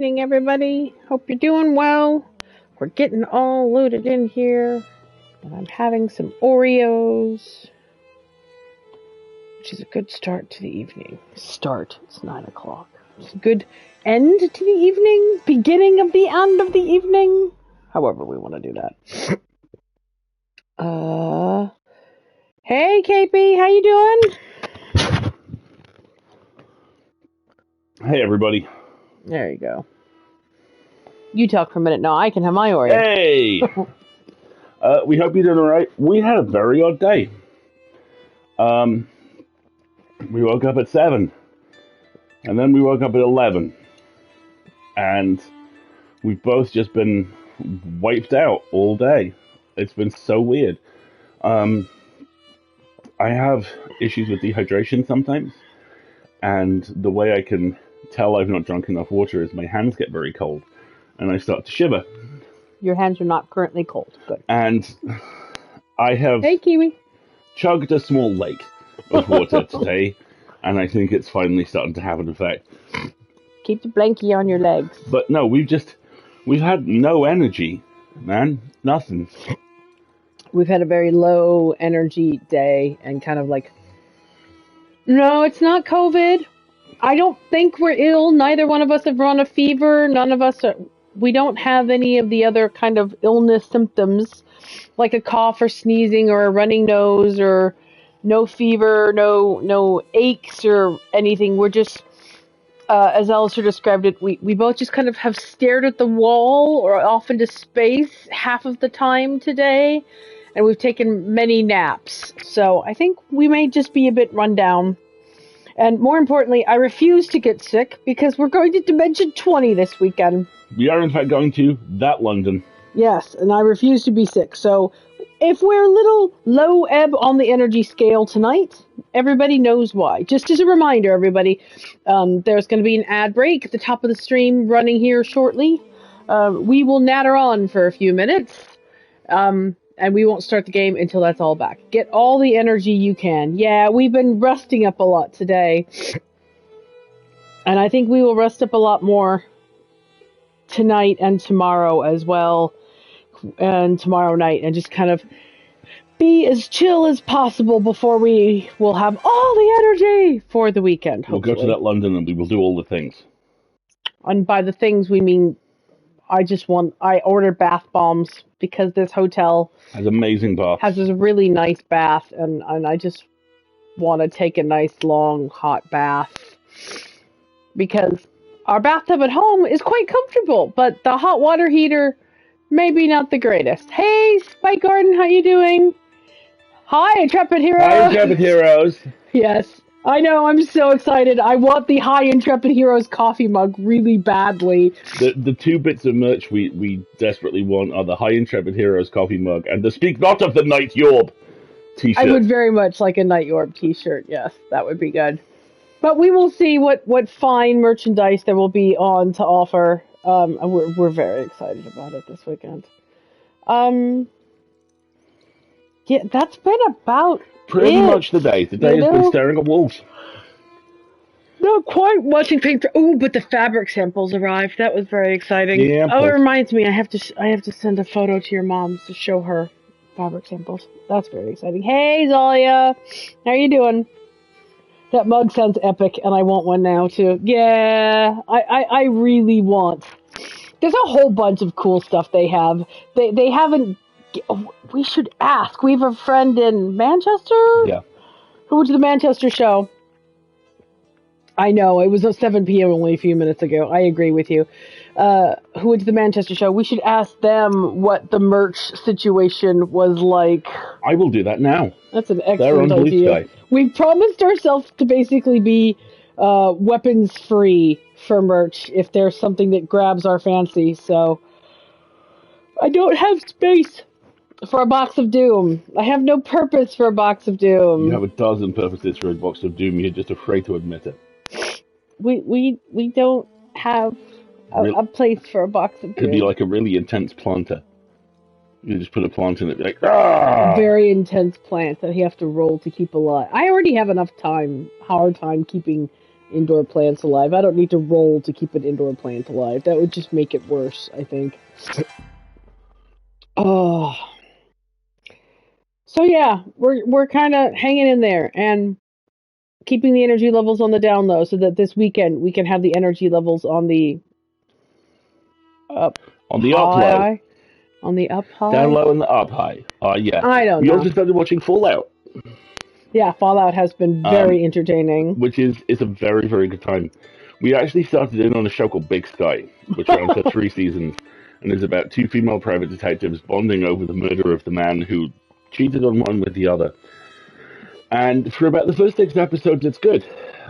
Evening, everybody. Hope you're doing well. We're getting all loaded in here, and I'm having some Oreos, which is a good start to the evening. It's 9 o'clock. It's a good end to the evening, beginning of the end of the evening, however we want to do that. Hey, KP, how you doing? Hey, everybody. There you go. You talk for a minute. No, I can have my Oreo. Hey! We hope you're doing all right. We had a very odd day. We woke up at 7, and then we woke up at 11, and we've both just been wiped out all day. It's been so weird. I have issues with dehydration sometimes, and the way I can tell I've not drunk enough water is my hands get very cold, and I start to shiver. Your hands are not currently cold. Good. And I have Hey, Kiwi. chugged a small lake of water today, and I think it's finally starting to have an effect. Keep the blankie on your legs. But no, we've had no energy, man. Nothing. We've had a very low energy day and kind of like, no, it's not COVID. I don't think we're ill. Neither one of us have run a fever. None of us we don't have any of the other kind of illness symptoms like a cough or sneezing or a running nose or no fever, no aches or anything. We're just, as Alistair described it, we both just kind of have stared at the wall or off into space half of the time today, and we've taken many naps. So I think we may just be a bit run down. And more importantly, I refuse to get sick because we're going to Dimension 20 this weekend. We are, in fact, going to that London. Yes, and I refuse to be sick. So if we're a little low ebb on the energy scale tonight, everybody knows why. Just as a reminder, everybody, there's going to be an ad break at the top of the stream running here shortly. We will natter on for a few minutes, and we won't start the game until that's all back. Get all the energy you can. Yeah, we've been resting up a lot today, and I think we will rest up a lot more tonight and tomorrow as well, and tomorrow night, and just kind of be as chill as possible before we will have all the energy for the weekend, hopefully. We'll go to that London and we will do all the things. And by the things, we mean I ordered bath bombs because this hotel has amazing baths. Has this really nice bath, and I just want to take a nice, long, hot bath because our bathtub at home is quite comfortable, but the hot water heater, maybe not the greatest. Hey, Spike Garden, how you doing? Hi, Intrepid Heroes! Hi, Intrepid Heroes! Yes, I know, I'm so excited. I want the Hi, Intrepid Heroes coffee mug really badly. The two bits of merch we desperately want are the Hi, Intrepid Heroes coffee mug and the Speak Not of the Night Yorb t-shirt. I would very much like a Night Yorb t-shirt, yes, that would be good. But we will see what fine merchandise there will be on to offer. And we're very excited about it this weekend. Yeah, that's been about pretty much the day. The day has been staring at wolves. Not quite watching paint. Oh, but the fabric samples arrived. That was very exciting. Yeah, oh, it reminds me. I have to send a photo to your mom to show her fabric samples. That's very exciting. Hey, Zalia, how are you doing? That mug sounds epic, and I want one now, too. Yeah, I really want. There's a whole bunch of cool stuff they have. They haven't... We should ask. We have a friend in Manchester? Yeah. Who went to the Manchester show? I know, it was at 7 p.m. only a few minutes ago. I agree with you. Who went to the Manchester show? We should ask them what the merch situation was like. I will do that now. That's an excellent idea. We promised ourselves to basically be weapons free for merch if there's something that grabs our fancy. So I don't have space for a box of Doom. I have no purpose for a box of Doom. You have a dozen purposes for a box of Doom. You're just afraid to admit it. We don't have a place for a box of Doom. Could be like a really intense planter. You just put a plant in it, be like, ah! Very intense plant that you have to roll to keep alive. I already have enough hard time keeping indoor plants alive. I don't need to roll to keep an indoor plant alive. That would just make it worse, I think. Oh. So yeah, we're kind of hanging in there and keeping the energy levels on the down low so that this weekend we can have the energy levels on the up low. On the up high? Down low and the up high. Yeah. I don't We know. also started watching Fallout. Yeah, Fallout has been very entertaining. Which is a very, very good time. We actually started in on a show called Big Sky, which ran for 3 seasons, and is about 2 female private detectives bonding over the murder of the man who cheated on one with the other. And for about the first 6 episodes, it's good.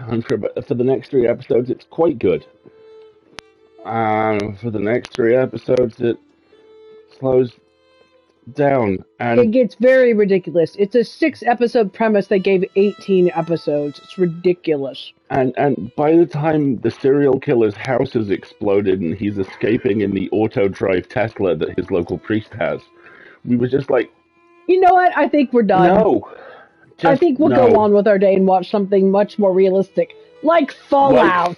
And for the next 3 episodes, it's quite good. And for the next 3 episodes, it slows down. And it gets very ridiculous. It's a 6-episode premise. They gave 18 episodes. It's ridiculous. And by the time the serial killer's house has exploded and he's escaping in the auto-drive Tesla that his local priest has, we were just like... You know what? I think we're done. No. I think we'll go on with our day and watch something much more realistic, like Fallout.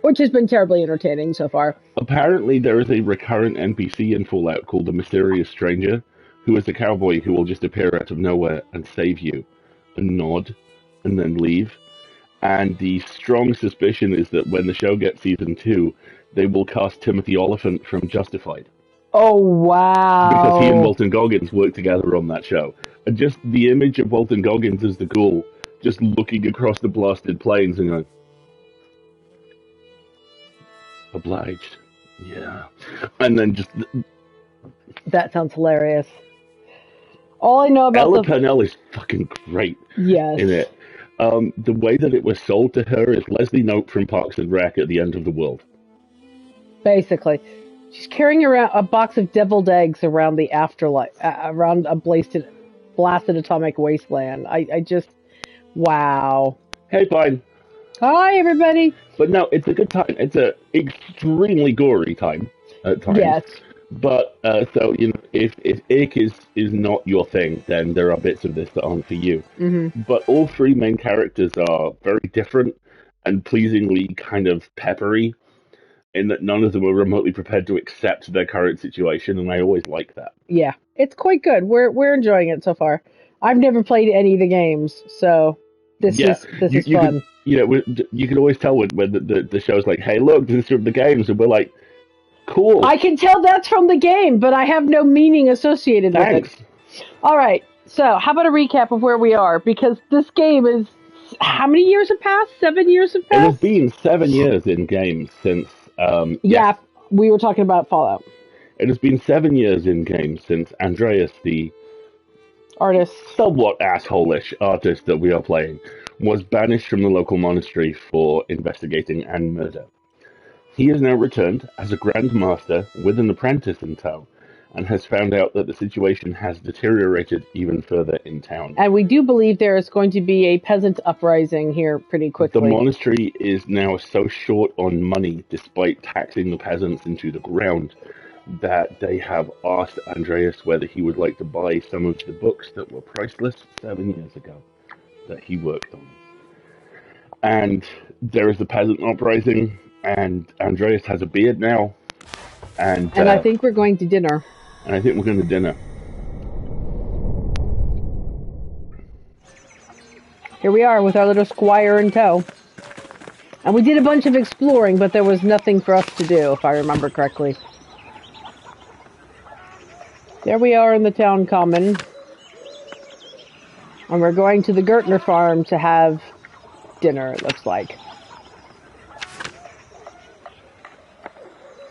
Which has been terribly entertaining so far. Apparently, there is a recurrent NPC in Fallout called the Mysterious Stranger, who is a cowboy who will just appear out of nowhere and save you, and nod, and then leave. And the strong suspicion is that when the show gets season 2, they will cast Timothy Olyphant from Justified. Oh, wow. Because he and Walton Goggins worked together on that show. And just the image of Walton Goggins as the ghoul, just looking across the blasted plains and going, obliged. Yeah. And then just... That sounds hilarious. All I know about Ella Purnell is fucking great in it. The way that it was sold to her is Leslie Knope from Parks and Rec at the end of the world. Basically. She's carrying around a box of deviled eggs around the afterlife, around a blasted atomic wasteland. I just... Wow. Hey, fine. Hi, everybody. But no, it's a good time. It's a extremely gory time at times. Yes. But, so, you know, if ick is not your thing, then there are bits of this that aren't for you. Mm-hmm. But all 3 main characters are very different and pleasingly kind of peppery, in that none of them are remotely prepared to accept their current situation, and I always like that. Yeah. It's quite good. We're enjoying it so far. I've never played any of the games, so this is fun. You can always tell when the show's like, hey, look, this is from the games, and we're like, cool. I can tell that's from the game, but I have no meaning associated with it. All right, so how about a recap of where we are? Because this game is... How many years have passed? 7 years have passed? It has been 7 years in games since... yeah, we were talking about Fallout. It has been 7 years in games since Andreas, the artist, somewhat asshole-ish artist that we are playing, was banished from the local monastery for investigating and murder. He has now returned as a Grand Master with an apprentice in tow, and has found out that the situation has deteriorated even further in town. And we do believe there is going to be a peasant uprising here pretty quickly. The monastery is now so short on money, despite taxing the peasants into the ground, that they have asked Andreas whether he would like to buy some of the books that were priceless 7 years ago that he worked on. And there is a peasant uprising, and Andreas has a beard now. And I think we're going to dinner. And I think we're going to dinner. Here we are with our little squire in tow. And we did a bunch of exploring, but there was nothing for us to do, if I remember correctly. There we are in the town common. And we're going to the Gertner farm to have dinner, it looks like.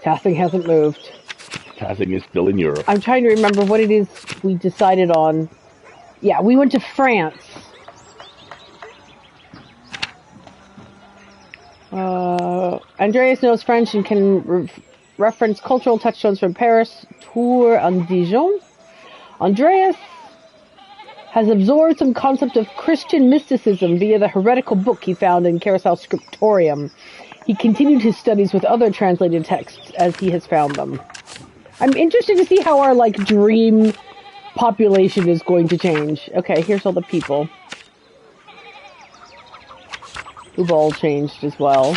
Tassing hasn't moved. Tassing is still in Europe. I'm trying to remember what it is we decided on. Yeah, we went to France. Andreas knows French and can reference cultural touchstones from Paris, Tours, and Dijon. Andreas has absorbed some concept of Christian mysticism via the heretical book he found in Carousel Scriptorium. He continued his studies with other translated texts as he has found them. I'm interested to see how our, dream population is going to change. Okay, here's all the people. We've all changed as well.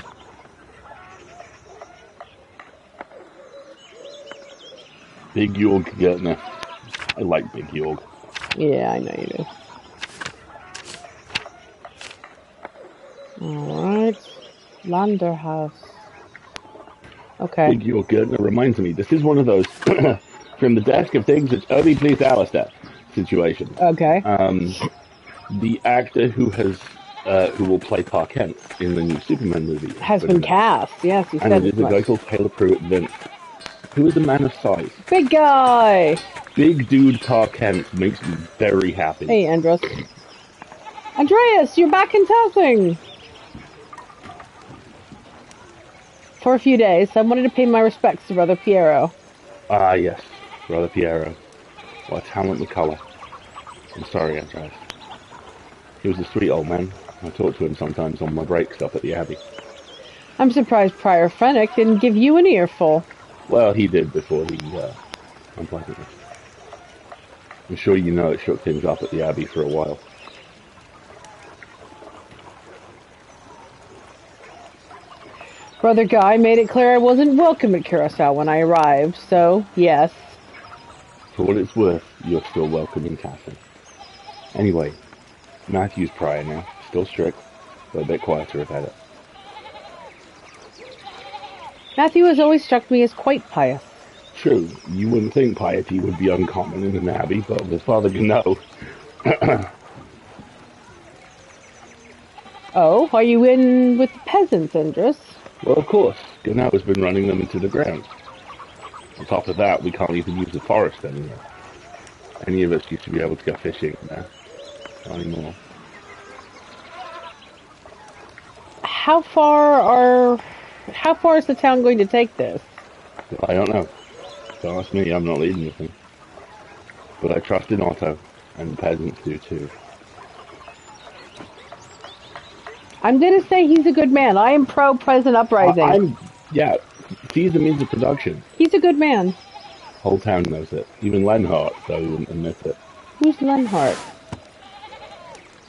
Big Yorg Gertner. I like Big Yorg. Yeah, I know you do. Alright. Landerhaus. Okay. Big York Gertner reminds me, this is one of those from the desk of things which only please Alistair situations. Okay. The actor who will play Clark Kent in the new Superman movie Has been cast. Yes, you said and it is as a much. guy called Taylor Pruitt Vince, who is a man of size. Big guy! Big dude Clark Kent makes me very happy. Hey, Andros. Andreas, you're back in Towsing! For a few days, I wanted to pay my respects to Brother Piero. Ah, yes, Brother Piero. What a talented colour. I'm sorry, Andreas. He was a sweet old man. I talk to him sometimes on my breaks up at the Abbey. I'm surprised Prior Fennick didn't give you an earful. Well, he did before he unplugged me. I'm sure you know it shook things up at the Abbey for a while. Brother Guy made it clear I wasn't welcome at Curacao when I arrived, so, yes. For what it's worth, you're still welcome in Castle. Anyway, Matthew's prior now. Still strict, but a bit quieter about it. Matthew has always struck me as quite pious. True, you wouldn't think piety would be uncommon in an abbey, but as Father Gano... Oh, are you in with the peasants, Andros? Well, of course, Gano has been running them into the ground. On top of that, we can't even use the forest anymore. Any of us used to be able to go fishing now. Not anymore. How far is the town going to take this? I don't know. Don't ask me, I'm not leading the thing. But I trust in Otto, and the peasants do too. I'm going to say he's a good man. I am pro-present uprising. Yeah, he's the means of production. He's a good man. Whole town knows it. Even Lenhart, though he wouldn't admit it. Who's Lenhart?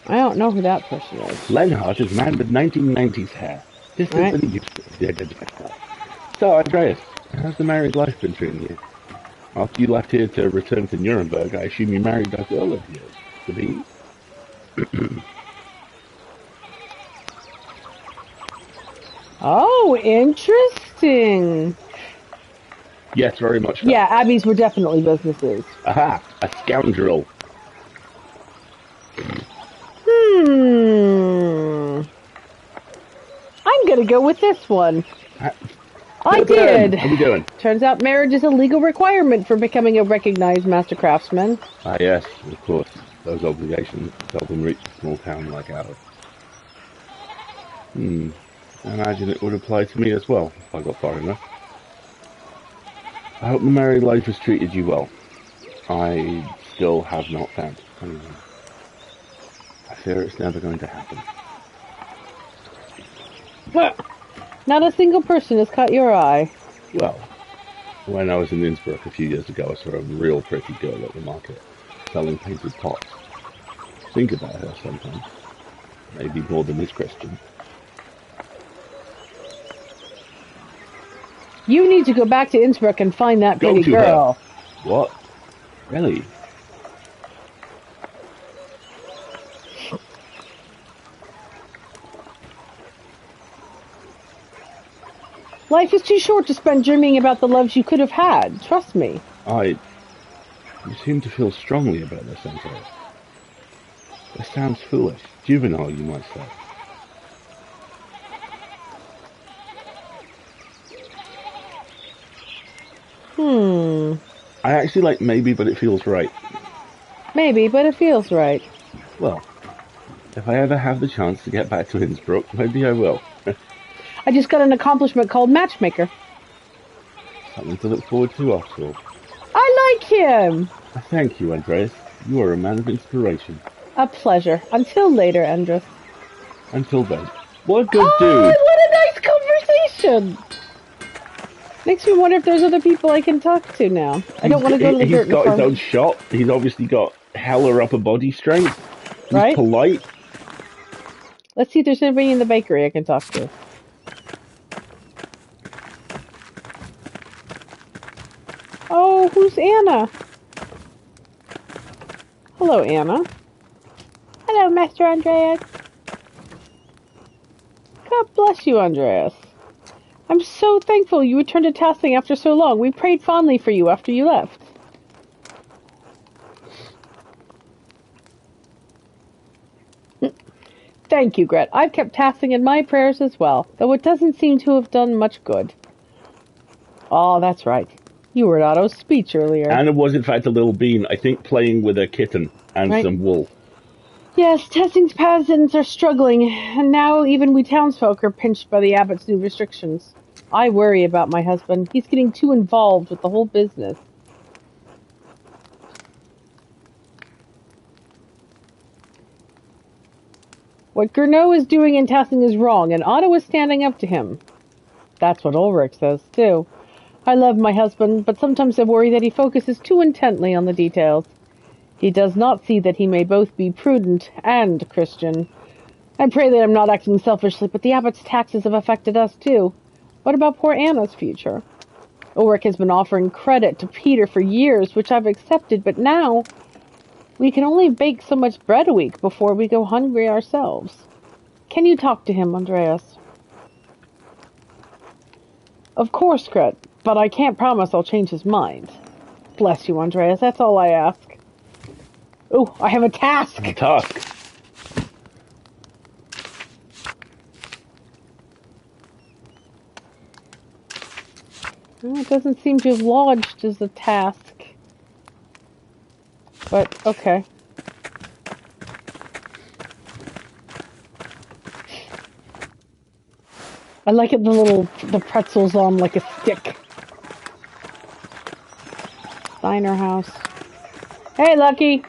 I don't know who that person is. Lenhart is a man with 1990s hair. Distant Right. and used to. So, Andreas, how's the married life been treating you? After you left here to return to Nuremberg, I assume you married that girl of yours, to be. Oh, interesting. Yes, very much so. Yeah, abbeys were definitely businesses. Aha, a scoundrel. I'm gonna go with this one. I Good did. man. How you doing? Turns out marriage is a legal requirement for becoming a recognized master craftsman. Ah, yes, of course. Those obligations seldom reach a small town like ours. I imagine it would apply to me as well, if I got far enough. I hope the married life has treated you well. I still have not found anyone. I fear it's never going to happen. Not a single person has caught your eye. Well, when I was in Innsbruck a few years ago, I saw a real pretty girl at the market, selling painted pots. Think about her sometimes. Maybe more than this Christian. You need to go back to Innsbruck and find that pretty girl. Her. What? Really? Life is too short to spend dreaming about the loves you could have had. Trust me. You seem to feel strongly about this, Andreas. This sounds foolish. Juvenile, you might say. I actually like maybe, but it feels right. Maybe, but it feels right. Well, if I ever have the chance to get back to Innsbruck, maybe I will. I just got an accomplishment called matchmaker. Something to look forward to after all. I like him. Thank you, Andreas. You are a man of inspiration. A pleasure. Until later, Andros. Until then. What a good dude. What a nice conversation. Makes me wonder if there's other people I can talk to now. I don't want to go to the He's got farm. his own shop. He's obviously got hella upper body strength. He's Right? polite. Let's see if there's anybody in the bakery I can talk to. Oh, who's Anna? Hello, Anna. Hello, Master Andreas. God bless you, Andreas. I'm so thankful you returned to tasking after so long. We prayed fondly for you after you left. Thank you, Gret. I've kept tasking in my prayers as well, though it doesn't seem to have done much good. Oh, that's right. You were at Otto's speech earlier. Anna was, in fact, a little bean, I think, playing with a kitten and some wool. Yes, testing's peasants are struggling, and now even we townsfolk are pinched by the abbot's new restrictions. I worry about my husband. He's getting too involved with the whole business. What Gernot is doing in testing is wrong, and Otto is standing up to him. That's what Ulrich says, too. I love my husband, but sometimes I worry that he focuses too intently on the details. He does not see that he may both be prudent and Christian. I pray that I'm not acting selfishly, but the abbot's taxes have affected us, too. What about poor Anna's future? Ulrich has been offering credit to Peter for years, which I've accepted, but now we can only bake so much bread a week before we go hungry ourselves. Can you talk to him, Andreas? Of course, Gret, but I can't promise I'll change his mind. Bless you, Andreas, that's all I ask. Oh, I have a task! A task? Well, it doesn't seem to have lodged as a task. But, okay. I like it, the pretzels on like a stick. Diner house. Hey, Lucky!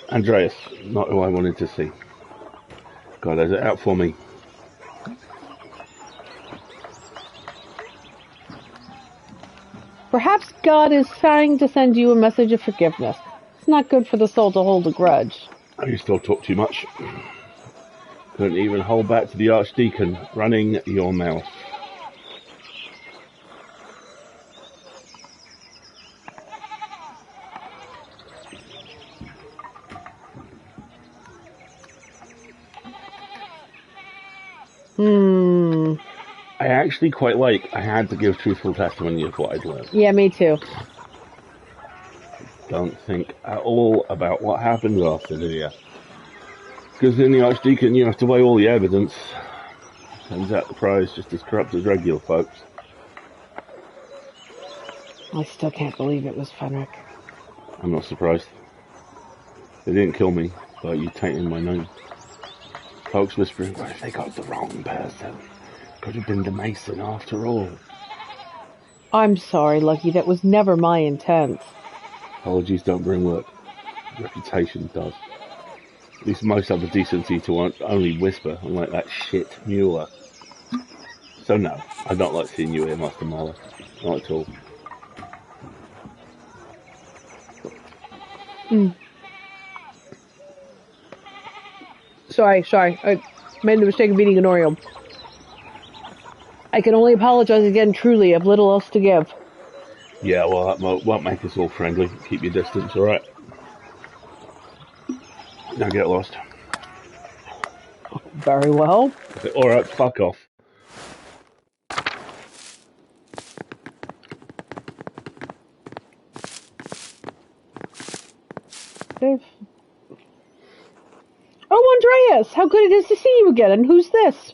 Andreas, not who I wanted to see. God, is it out for me? Perhaps God is trying to send you a message of forgiveness. It's not good for the soul to hold a grudge. Oh, you still talk too much. Couldn't even hold back to the Archdeacon running your mouth. I actually quite like I had to give truthful testimony of what I'd learned. Yeah, me too. Don't think at all about what happened after, do you? Because in the Archdeacon you have to weigh all the evidence. Turns out the prize just as corrupt as regular folks. I still can't believe it was Fenric. I'm not surprised. They didn't kill me, but you tainted my name. Folks whispering, what if they got the wrong person? Could have been the Mason after all. I'm sorry, Lucky. That was never my intent. Apologies don't bring work. Reputation does. At least most have the decency to only whisper, unlike that shit Mueller. So no, I'd not like seeing you here, Master Mahler. Not at all. Sorry. I made the mistake of eating an Oreo. I can only apologize again, truly. I've little else to give. Yeah, well, that won't make us all friendly. Keep your distance, alright? Now get lost. Very well. Alright, fuck off. Oh, Andreas! How good it is to see you again, and who's this?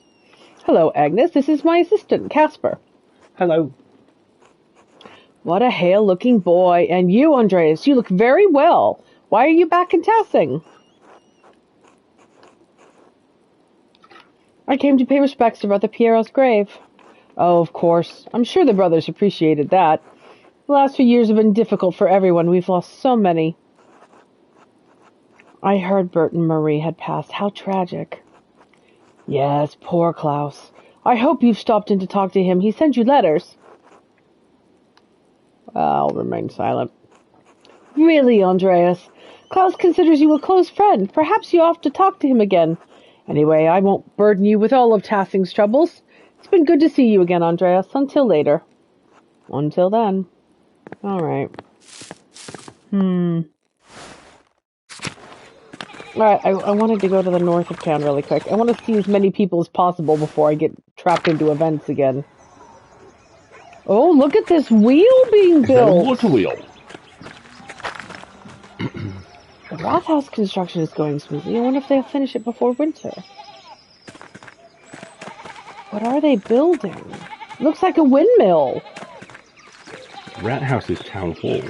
Hello, Agnes. This is my assistant, Casper. Hello. What a hale-looking boy. And you, Andreas, you look very well. Why are you back in Tassing? I came to pay respects to Brother Piero's grave. Oh, of course. I'm sure the brothers appreciated that. The last few years have been difficult for everyone. We've lost so many. I heard Bert and Marie had passed. How tragic. Yes, poor Klaus. I hope you've stopped in to talk to him. He sent you letters. I'll remain silent. Really, Andreas? Klaus considers you a close friend. Perhaps you ought to talk to him again. Anyway, I won't burden you with all of Tassing's troubles. It's been good to see you again, Andreas. Until later. Until then. All right. All right, I wanted to go to the north of town really quick. I want to see as many people as possible before I get trapped into events again. Oh, look at this wheel being Is that a built! water wheel? The Rathouse construction is going smoothly. I wonder if they'll finish it before winter. What are they building? Looks like a windmill. Rat House is town hall.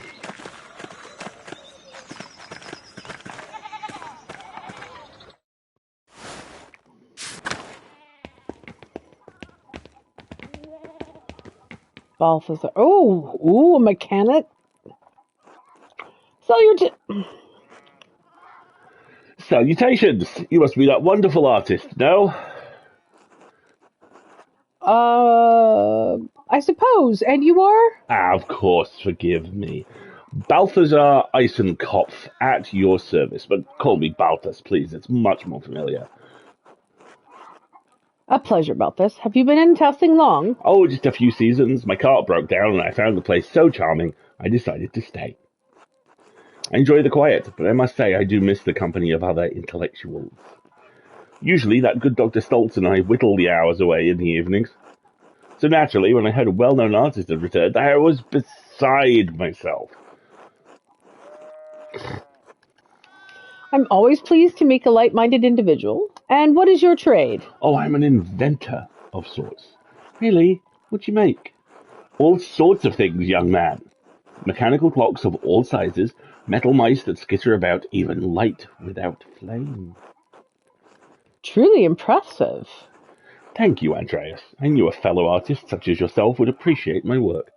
Balthazar. Oh, a mechanic. Salutations! You must be that wonderful artist, no? I suppose. And you are? Ah, of course, forgive me. Balthazar Eisenkopf, at your service, but call me Balthus, please. It's much more familiar. A pleasure, Balthus. Have you been in Tassing long? Oh, just a few seasons. My cart broke down and I found the place so charming, I decided to stay. I enjoy the quiet, but I must say I do miss the company of other intellectuals. Usually that good Dr. Stoltz and I whittle the hours away in the evenings. So naturally, when I heard a well-known artist had returned, I was beside myself. I'm always pleased to meet a light-minded individual. And what is your trade? Oh, I'm an inventor of sorts. Really? What you make? All sorts of things, young man. Mechanical clocks of all sizes, metal mice that skitter about, even light without flame. Truly impressive. Thank you, Andreas. I knew a fellow artist such as yourself would appreciate my work.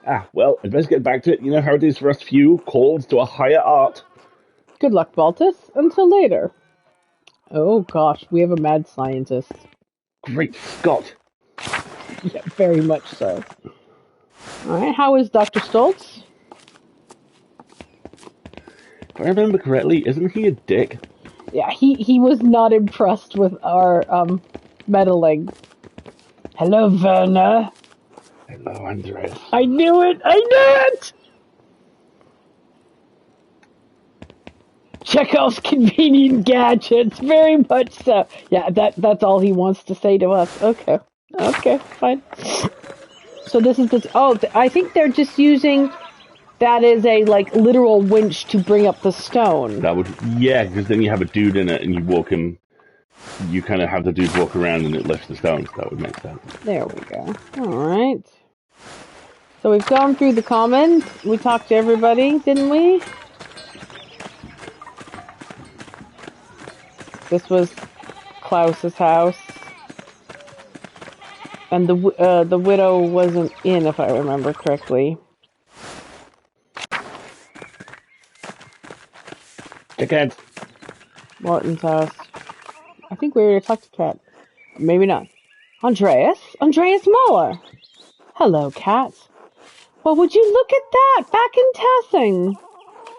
Ah, well, I'd best get back to it. You know how it is for us few, called to a higher art. Good luck, Baltus. Until later. Oh, gosh, we have a mad scientist. Great Scott! Yeah, very much so. All right, how is Dr. Stoltz? If I remember correctly, isn't he a dick? Yeah, he was not impressed with our meddling. Hello, Werner. Hello, Andreas. I knew it! I knew it! Chekhov's convenient gadgets, very much so. Yeah, that's all he wants to say to us. Okay, fine. So this is the... Oh, I think they're just using that as a, like, literal winch to bring up the stone. That would... Yeah, because then you have a dude in it and you walk him... You kind of have the dude walk around and it lifts the stones. That would make sense. There we go. Alright. So we've gone through the commons. We talked to everybody, didn't we? This was Klaus's house. And the widow wasn't in, if I remember correctly. Dickhead! Martin's house. I think we already talked to Kat. Maybe not. Andreas Mahler. Hello, Kat. Well, would you look at that? Back in Tassing.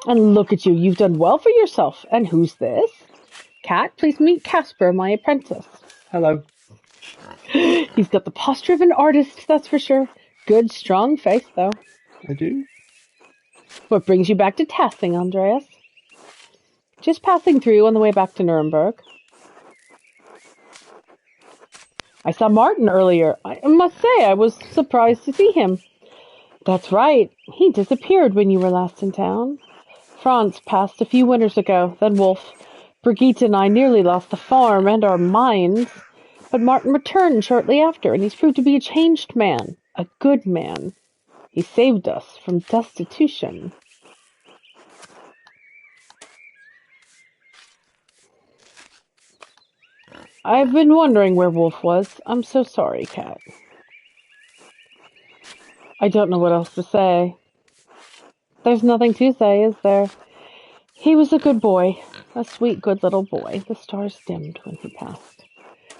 And look at you. You've done well for yourself. And who's this? Kat, please meet Casper, my apprentice. Hello. He's got the posture of an artist, that's for sure. Good, strong face, though. I do? What brings you back to Tassing, Andreas? Just passing through on the way back to Nuremberg. I saw Martin earlier. I must say, I was surprised to see him. That's right. He disappeared when you were last in town. Franz passed a few winters ago, then Wolf. Brigitte and I nearly lost the farm and our mines. But Martin returned shortly after, and he's proved to be a changed man. A good man. He saved us from destitution. I've been wondering where Wolf was. I'm so sorry, Kat. I don't know what else to say. There's nothing to say, is there? He was a good boy. A sweet, good little boy. The stars dimmed when he passed.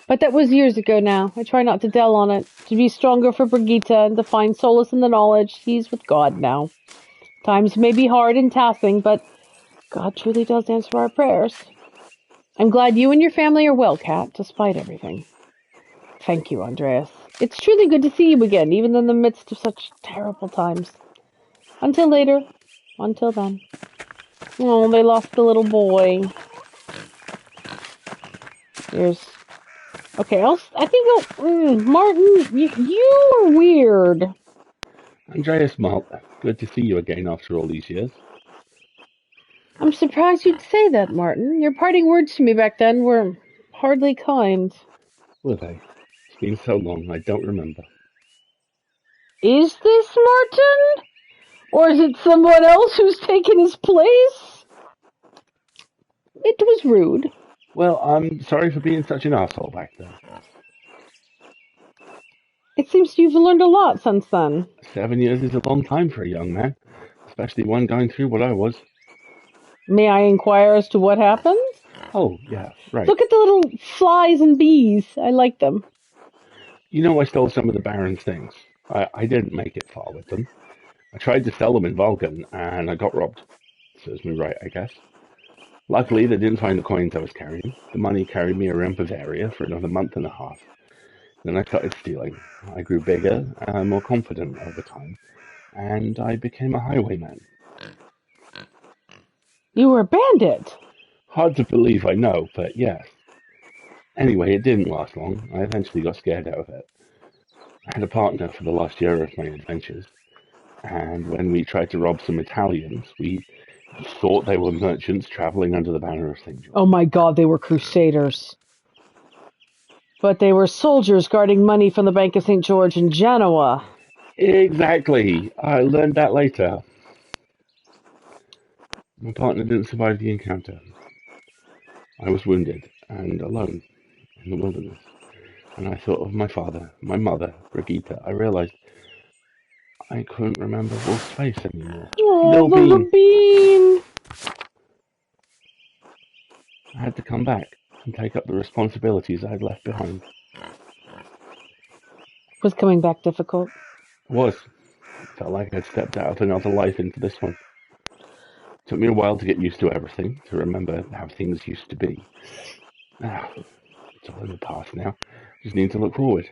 But that was years ago now. I try not to dwell on it. To be stronger for Brigitte and to find solace in the knowledge he's with God now. Times may be hard and taxing, but God truly does answer our prayers. I'm glad you and your family are well, Kat, despite everything. Thank you, Andreas. It's truly good to see you again, even in the midst of such terrible times. Until later. Until then. Oh, they lost the little boy. Here's... Okay, I think Martin, you are weird. Andreas Malt, good to see you again after all these years. I'm surprised you'd say that, Martin. Your parting words to me back then were hardly kind. Were they? It's been so long, I don't remember. Is this Martin? Or is it someone else who's taken his place? It was rude. Well, I'm sorry for being such an asshole back then. It seems you've learned a lot since then. 7 years is a long time for a young man, especially one going through what I was. May I inquire as to what happened? Oh, yeah, right. Look at the little flies and bees. I like them. You know I stole some of the Baron's things. I didn't make it far with them. I tried to sell them in Vulcan, and I got robbed. Serves me right, I guess. Luckily, they didn't find the coins I was carrying. The money carried me around Bavaria for another month and a half. Then I started stealing. I grew bigger and more confident over time, and I became a highwayman. You were a bandit. Hard to believe, I know, but yes. Anyway, it didn't last long. I eventually got scared out of it. I had a partner for the last year of my adventures, and when we tried to rob some Italians, we thought they were merchants traveling under the banner of St. George. Oh my God, they were crusaders. But they were soldiers guarding money from the Bank of St. George in Genoa. Exactly. I learned that later. My partner didn't survive the encounter. I was wounded and alone in the wilderness. And I thought of my father, my mother, Brigitte. I realized I couldn't remember Wolf's face anymore. Oh, little bean. I had to come back and take up the responsibilities I had left behind. Was coming back difficult? It was. Felt like I'd stepped out of another life into this one. It took me a while to get used to everything, to remember how things used to be. It's all in the past now. Just need to look forward.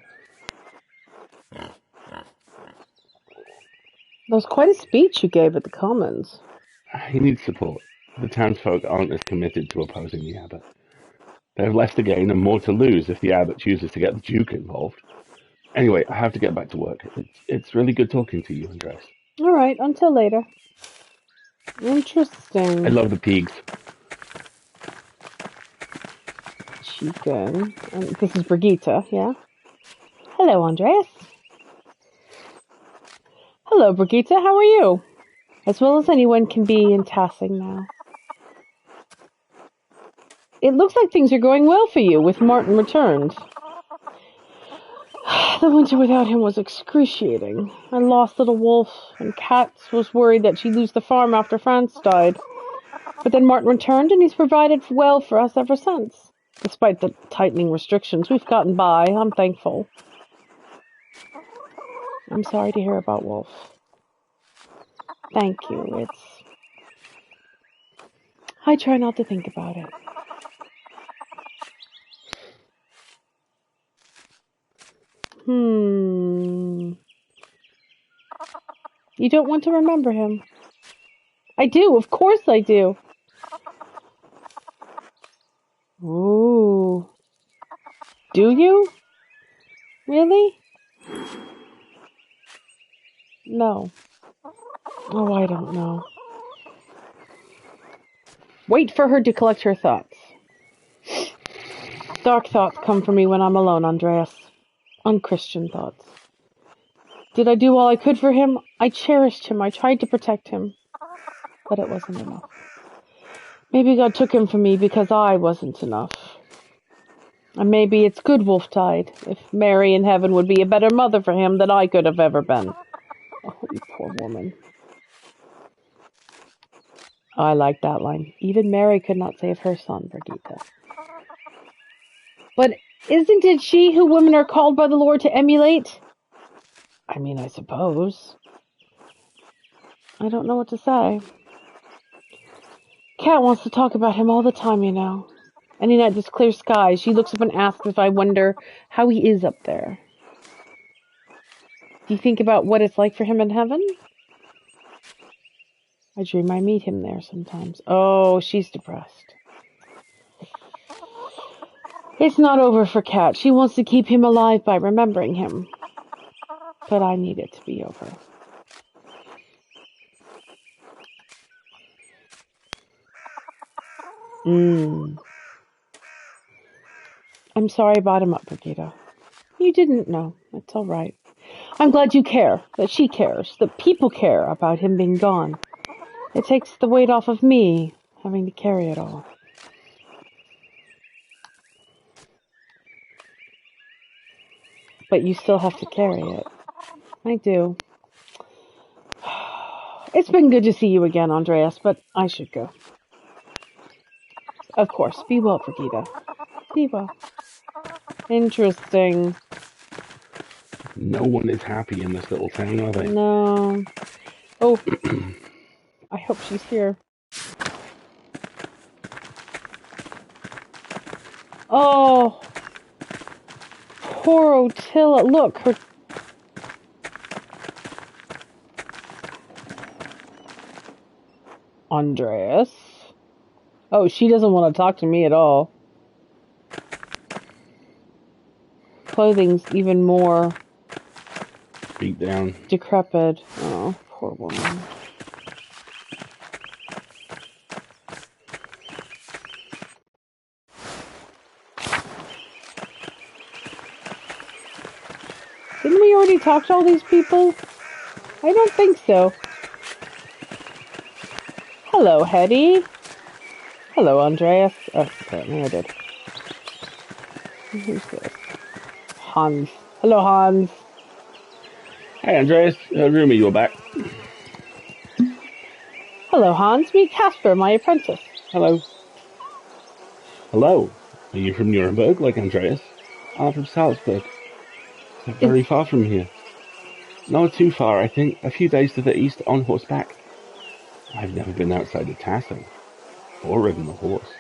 That was quite a speech you gave at the Commons. He needs support. The townsfolk aren't as committed to opposing the abbot. They have less to gain and more to lose if the abbot chooses to get the Duke involved. Anyway, I have to get back to work. It's really good talking to you, Andres. All right, until later. Interesting. I love the pigs. Chicken. This is Brigitte, yeah? Hello, Andreas. Hello, Brigitte. How are you? As well as anyone can be in Tassing now. It looks like things are going well for you, with Martin returned. The winter without him was excruciating. I lost little Wolf, and Kat was worried that she'd lose the farm after France died. But then Martin returned, and he's provided well for us ever since. Despite the tightening restrictions, we've gotten by. I'm thankful. I'm sorry to hear about Wolf. Thank you. I try not to think about it. You don't want to remember him? I do, of course I do. Ooh. Do you? Really? No. Oh, I don't know. Wait for her to collect her thoughts. Dark thoughts come for me when I'm alone, Andreas. Unchristian thoughts. Did I do all I could for him? I cherished him. I tried to protect him. But it wasn't enough. Maybe God took him from me because I wasn't enough. And maybe it's good Wolf died. If Mary in heaven would be a better mother for him than I could have ever been. Oh, you poor woman. I like that line. Even Mary could not save her son, Brigitte. But isn't it she who women are called by the Lord to emulate? I mean, I suppose. I don't know what to say. Kat wants to talk about him all the time, you know. Any night there's clear skies, she looks up and asks if I wonder how he is up there. Do you think about what it's like for him in heaven? I dream I meet him there sometimes. Oh, she's depressed. It's not over for Kat. She wants to keep him alive by remembering him. But I need it to be over. I'm sorry I brought him up, Brigida. You didn't know. It's all right. I'm glad you care, that she cares, that people care about him being gone. It takes the weight off of me, having to carry it all. But you still have to carry it. I do. It's been good to see you again, Andreas, but I should go. Of course. Be well, Brigida. Be well. Interesting. No one is happy in this little town, are they? No. Oh. I hope she's here. Oh. Poor Otilla. Look, her... Andreas. Oh, she doesn't want to talk to me at all. Clothing's even more... beat down. Decrepit. Oh, poor woman. Didn't we already talk to all these people? I don't think so. Hello, Hetty. Hello, Andreas. Oh, apparently I did. Who's this? Hans. Hello, Hans. Hey, Andreas. Rumi, you're back. Hello, Hans. Meet Casper, my apprentice. Hello. Hello. Are you from Nuremberg, like Andreas? I'm from Salzburg. Not very far from here. Not too far, I think. A few days to the east on horseback. I've never been outside of Tassel. Or ridden a horse.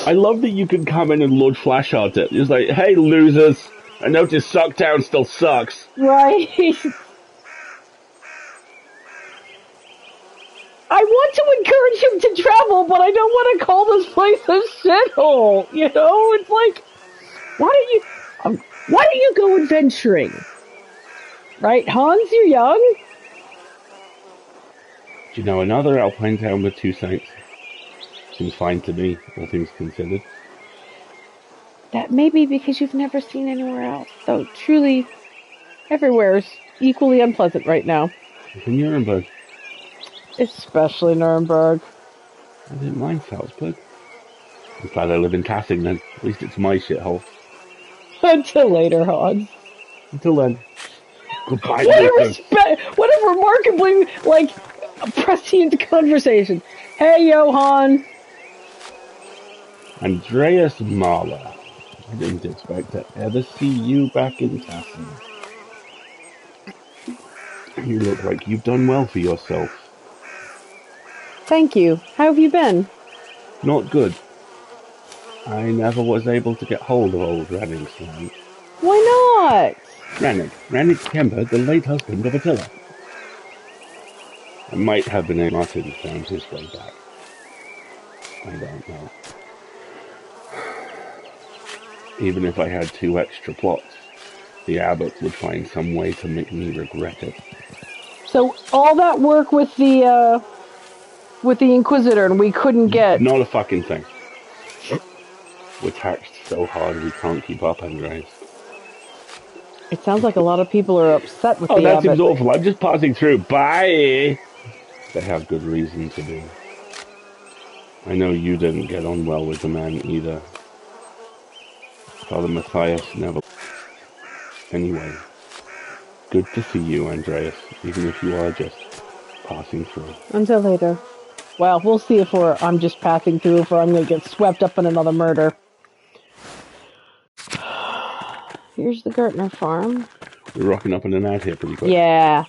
I love that you can come in and Lord Flashheart it. Just like, hey, losers. I noticed Sucktown still sucks. Right. I want to encourage him to travel, but I don't want to call this place a shithole. You know, it's like, why don't you go adventuring? Right, Hans, you're young. Do you know another alpine town with 2 saints? Seems fine to me, all things considered. That may be because you've never seen anywhere else, though truly, everywhere is equally unpleasant right now. In Nuremberg. Especially Nuremberg. I didn't mind Salzburg. I'm glad I live in Tassing then. At least it's my shithole. Until later, Hans. Until then. Goodbye, what a remarkably, prescient conversation. Hey, Johan. Andreas Mahler. I didn't expect to ever see you back in Tassing. You look like you've done well for yourself. Thank you. How have you been? Not good. I never was able to get hold of old Ranning's land. Why not? Rannig Kemper, the late husband of Attila. I might have been able to found his way back. I don't know. Even if I had 2 extra plots, the abbot would find some way to make me regret it. So all that work with the Inquisitor, and we couldn't get... Not a fucking thing. We're taxed so hard we can't keep up, Andreas. It sounds like a lot of people are upset with the abbot. Oh, that seems awful. I'm just passing through. Bye! They have good reason to be. I know you didn't get on well with the man either. Father Matthias never... Anyway, good to see you, Andreas, even if you are just passing through. Until later. Well, we'll see if I'm just passing through, or I'm going to get swept up in another murder. Here's the Gertner farm. We're rocking up in an ad here pretty quick. Yeah.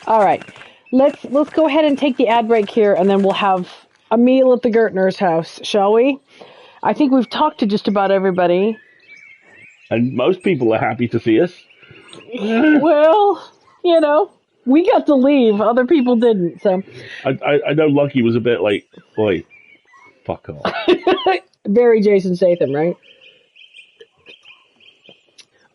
All right. Let's go ahead and take the ad break here, and then we'll have a meal at the Gertner's house, shall we? I think we've talked to just about everybody. And most people are happy to see us. Well, we got to leave. Other people didn't. So I know Lucky was a bit like, boy, fuck off. very Jason Statham, right?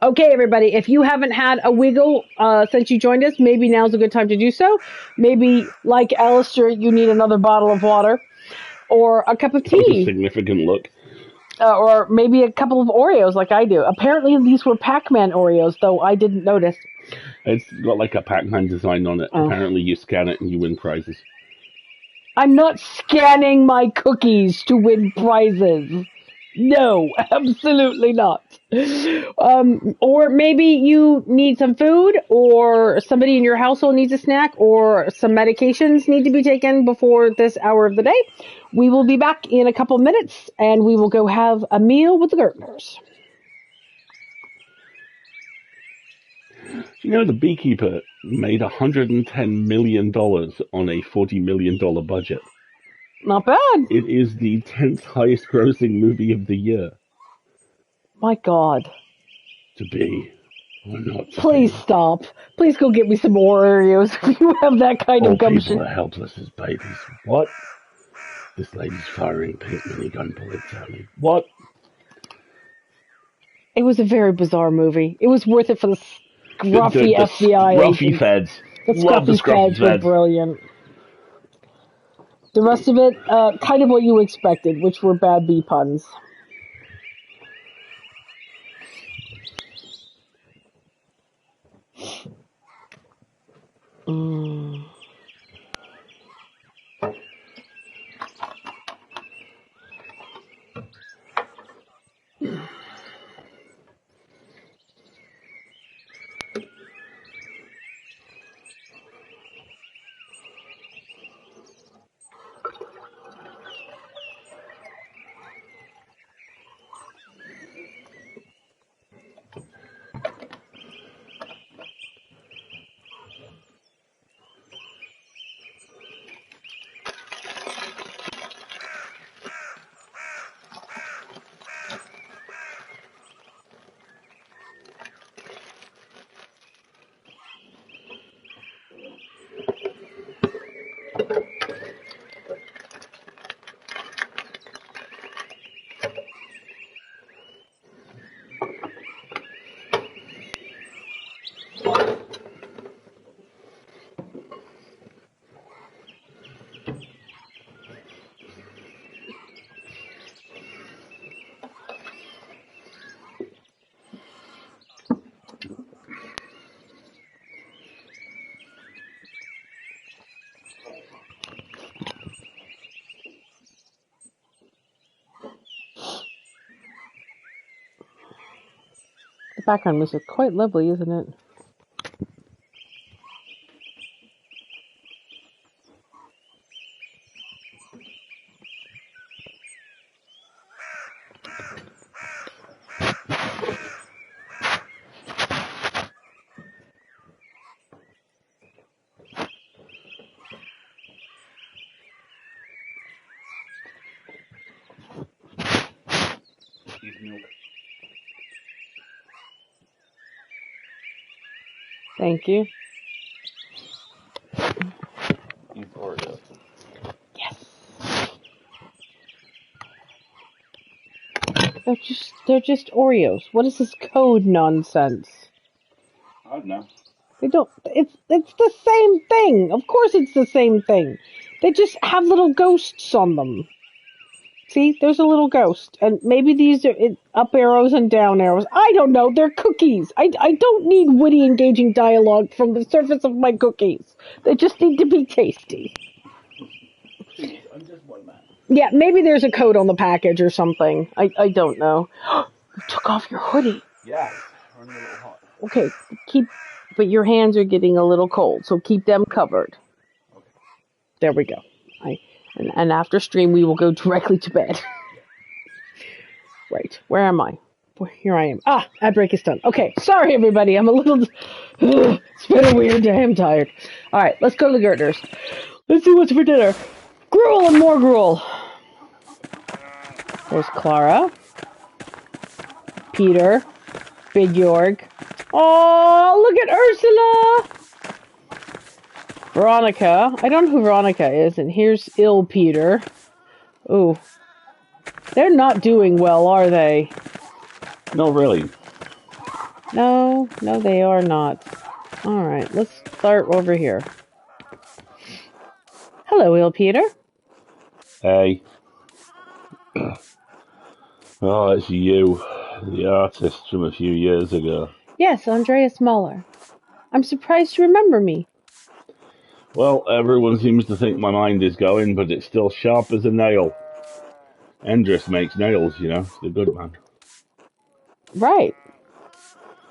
Okay, everybody, if you haven't had a wiggle since you joined us, maybe now's a good time to do so. Maybe, like Alistair, you need another bottle of water or a cup of That was a tea. significant look. Or maybe a couple of Oreos like I do. Apparently these were Pac-Man Oreos, though I didn't notice. It's got like a Pac-Man design on it. Oh. Apparently you scan it and you win prizes. I'm not scanning my cookies to win prizes. No, absolutely not. Or maybe you need some food, or somebody in your household needs a snack, or some medications need to be taken before this hour of the day. We will be back in a couple minutes, and we will go have a meal with the Gertners. You know, the Beekeeper made $110 million on a $40 million budget. Not bad. It is the 10th highest grossing movie of the year. My God. To be or not to Please be. stop. Please go get me some more Oreos if you have that kind All of gumption. people are helpless as babies. What? This lady's firing pink minigun bullets at me. What? It was a very bizarre movie. It was worth it for the scruffy the FBI scruffy agents. feds. The Love the scruffy feds were brilliant. The rest of it, kind of what you expected, which were bad bee puns. Mm. The background music quite lovely, isn't it? Milk. Thank you. Oreos. Yes. They're just Oreos. What is this code nonsense? I don't know. They don't. It's the same thing. Of course, it's the same thing. They just have little ghosts on them. See, there's a little ghost, and maybe these are up arrows and down arrows. I don't know. They're cookies. I don't need witty, engaging dialogue from the surface of my cookies. They just need to be tasty. Please, I'm just one man. Yeah, maybe there's a code on the package or something. I don't know. You took off your hoodie. Yeah, it's running a little hot. Okay, but your hands are getting a little cold, so keep them covered. Okay. There we go. And after stream, we will go directly to bed. Right, where am I? Here I am. Ad break is done. Okay, sorry everybody. I'm a little... it's been a weird day. I'm tired. All right, let's go to the Gertners. Let's see what's for dinner. Gruel and more gruel. There's Clara. Peter. Big Jorg. Oh, look at Ursula! Veronica. I don't know who Veronica is. And here's ill Peter. Ooh. They're not doing well, are they? Not really. No, they are not. All right, let's start over here. Hello, ill Peter. Hey. Oh, it's you. The artist from a few years ago. Yes, Andreas Muller. I'm surprised you remember me. Well, everyone seems to think my mind is going, but it's still sharp as a nail. Endris makes nails, you know. He's a good man. Right.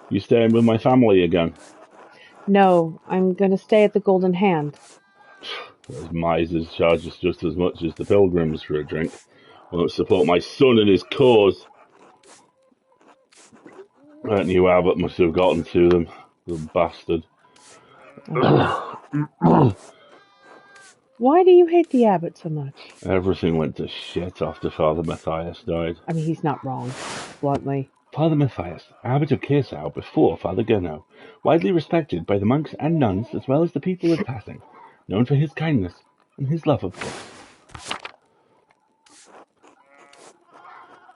You staying with my family again? No, I'm going to stay at the Golden Hand. Those misers charge us just as much as the pilgrims for a drink. Won't support my son in his cause. That new abbot must have gotten to them, the bastard. Why do you hate the abbot so much? Everything went to shit after Father Matthias died. I mean, he's not wrong, bluntly. Father Matthias, abbot of Kirsau before Father Gurno, widely respected by the monks and nuns as well as the people of Passing, known for his kindness and his love of books.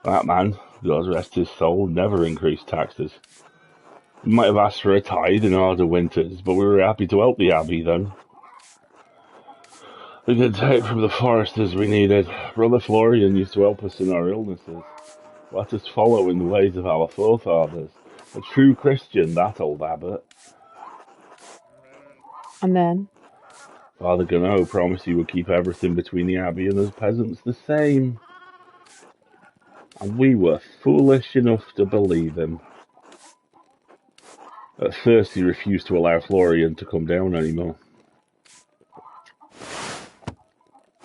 That man, God rest his soul, never increased taxes. We might have asked for a tithe in harder winters, but we were happy to help the abbey then. We could take from the foresters we needed. Brother Florian used to help us in our illnesses. Let us follow in the ways of our forefathers. A true Christian, that old abbot. And then? Father Gurno promised he would keep everything between the abbey and us peasants the same. And we were foolish enough to believe him. At first he refused to allow Florian to come down anymore.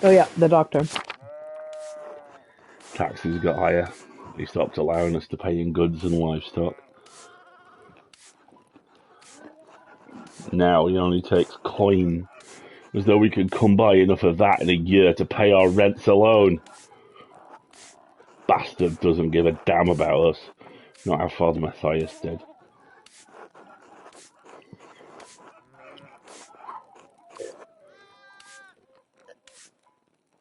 Oh yeah, the doctor. Taxes got higher. He stopped allowing us to pay in goods and livestock. Now he only takes coin, as though we could come by enough of that in a year to pay our rents alone. Bastard doesn't give a damn about us. Not how Father Matthias did.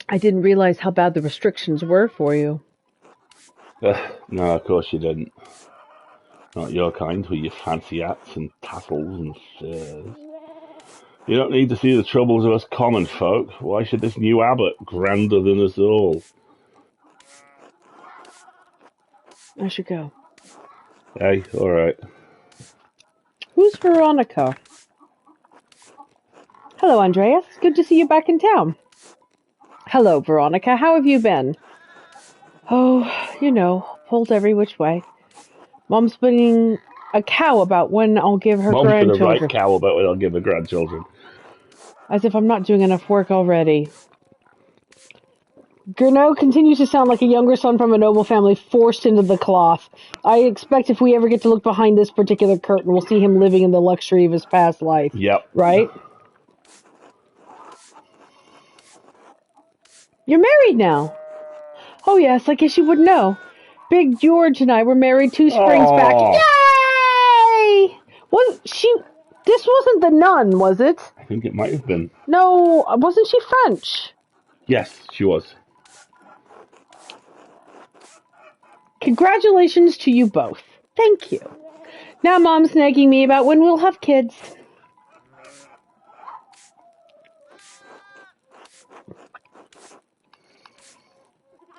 I didn't realize how bad the restrictions were for you. No, of course you didn't. Not your kind, with your fancy hats and tassels and furs. You don't need to see the troubles of us common folk. Why should this new abbot, grander than us all? I should go. Hey, alright. Who's Veronica? Hello, Andreas. Good to see you back in town. Hello, Veronica. How have you been? Oh, you know, pulled every which way. Mom's spinning a cow about when I'll give her grandchildren. Mom's been a right cow about when I'll give her grandchildren. As if I'm not doing enough work already. Gurno continues to sound like a younger son from a noble family forced into the cloth. I expect if we ever get to look behind this particular curtain, we'll see him living in the luxury of his past life. Yep. Right? You're married now. Oh yes, I guess you would know. Big George and I were married 2 springs back. Yay! This wasn't the nun, was it? I think it might have been. No, wasn't she French? Yes, she was. Congratulations to you both. Thank you. Now Mom's nagging me about when we'll have kids.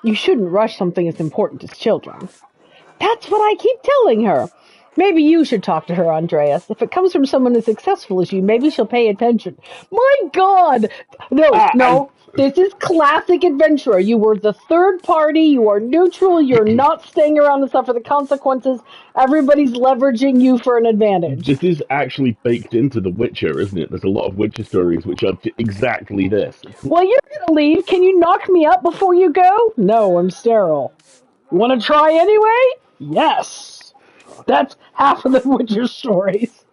You shouldn't rush something as important as children. That's what I keep telling her. Maybe you should talk to her, Andreas. If it comes from someone as successful as you, maybe she'll pay attention. My God! No. This is classic adventurer. You were the third party. You are neutral. You're not staying around to suffer the consequences. Everybody's leveraging you for an advantage. This is actually baked into The Witcher, isn't it? There's a lot of Witcher stories which are exactly this. Well, you're going to leave. Can you knock me up before you go? No, I'm sterile. Want to try anyway? Yes! That's half of the Witcher stories.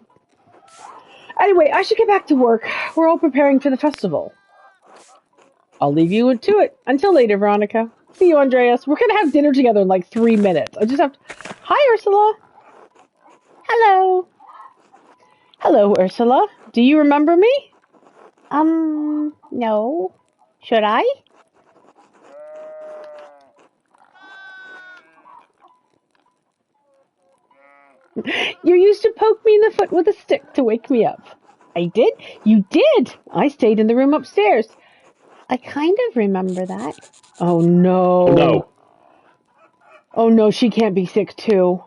Anyway, I should get back to work. We're all preparing for the festival. I'll leave you to it. Until later, Veronica. See you, Andreas. We're gonna have dinner together in like 3 minutes. I just have to... Hi, Ursula. Hello. Hello, Ursula. Do you remember me? No. Should I? You used to poke me in the foot with a stick to wake me up. I did? You did! I stayed in the room upstairs. I kind of remember that. Oh, no. Oh no. Oh, no, she can't be sick, too.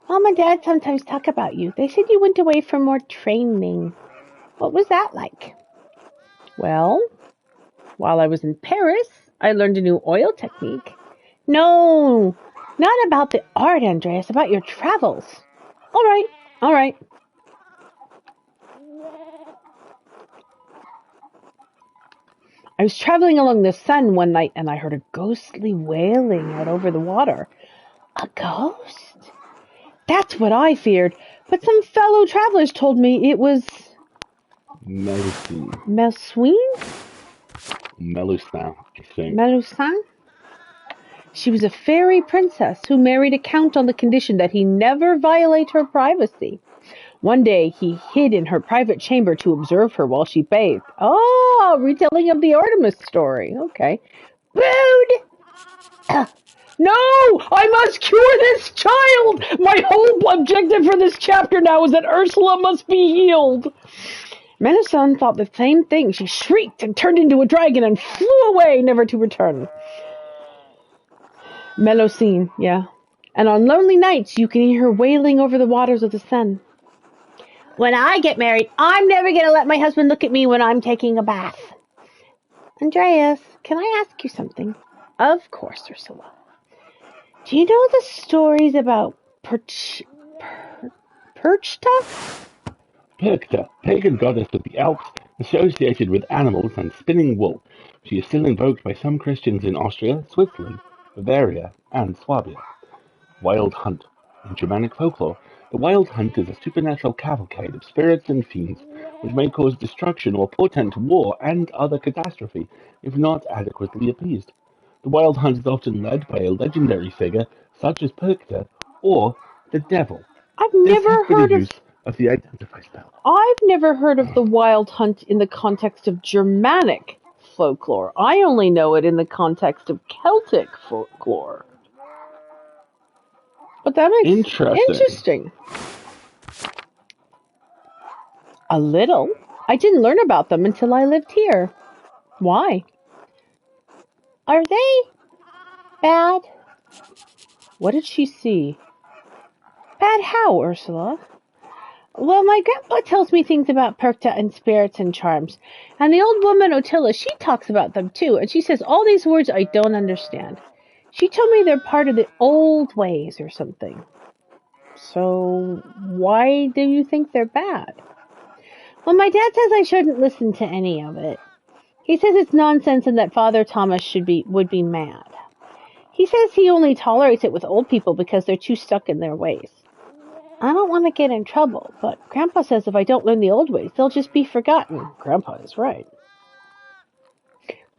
Mom and Dad sometimes talk about you. They said you went away for more training. What was that like? Well, while I was in Paris, I learned a new oil technique. No, not about the art, Andreas, about your travels. All right. I was traveling along the Seine one night and I heard a ghostly wailing out over the water. A ghost? That's what I feared, but some fellow travelers told me it was... Melusine. Melusine? I think. Melusine? She was a fairy princess who married a count on the condition that he never violate her privacy. One day, he hid in her private chamber to observe her while she bathed. Oh, retelling of the Artemis story. Okay. Rude! No! I must cure this child! My whole objective for this chapter now is that Ursula must be healed. Melusine thought the same thing. She shrieked and turned into a dragon and flew away, never to return. Melusine, yeah. And on lonely nights, you can hear her wailing over the waters of the Seine. When I get married, I'm never going to let my husband look at me when I'm taking a bath. Andreas, can I ask you something? Of course, Ursula. Do you know the stories about Perchta? Perchta, pagan goddess of the Alps, associated with animals and spinning wool. She is still invoked by some Christians in Austria, Switzerland, Bavaria, and Swabia. Wild Hunt. In Germanic folklore, the Wild Hunt is a supernatural cavalcade of spirits and fiends which may cause destruction or portend war and other catastrophe if not adequately appeased. The Wild Hunt is often led by a legendary figure such as Perchta or the Devil. I've This never has been heard a of... use of the Identify spell. I've never heard of the Wild Hunt in the context of Germanic folklore. I only know it in the context of Celtic folklore. But that makes interesting. A little. I didn't learn about them until I lived here. Why? Are they bad? What did she see? Bad how, Ursula? Well, my grandpa tells me things about Perchta and spirits and charms. And the old woman Ottila, she talks about them too. And she says all these words I don't understand. She told me they're part of the old ways or something. So why do you think they're bad? Well, my dad says I shouldn't listen to any of it. He says it's nonsense and that Father Thomas would be mad. He says he only tolerates it with old people because they're too stuck in their ways. I don't want to get in trouble, but Grandpa says if I don't learn the old ways, they'll just be forgotten. Grandpa is right.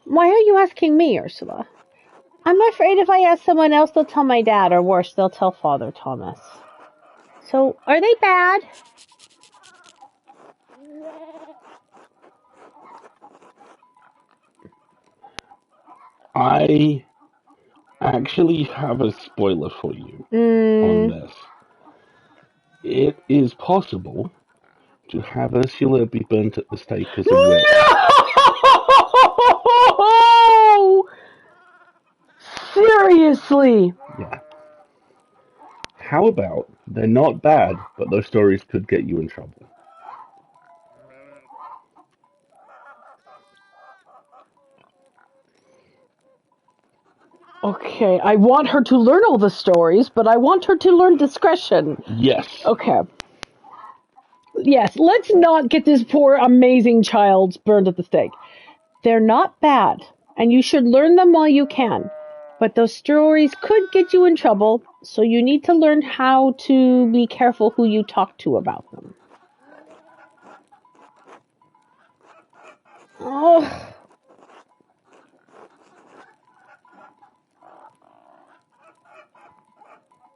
Why are you asking me, Ursula? I'm afraid if I ask someone else, they'll tell my dad, or worse, they'll tell Father Thomas. So, are they bad? I actually have a spoiler for you on this. It is possible to have Ursula be burnt at the stake as a witch. No! Seriously? Yeah. How about they're not bad, but those stories could get you in trouble? Okay, I want her to learn all the stories, but I want her to learn discretion. Yes. Okay. Yes, let's not get this poor, amazing child burned at the stake. They're not bad, and you should learn them while you can. But those stories could get you in trouble, So you need to learn how to be careful who you talk to about them. Oh.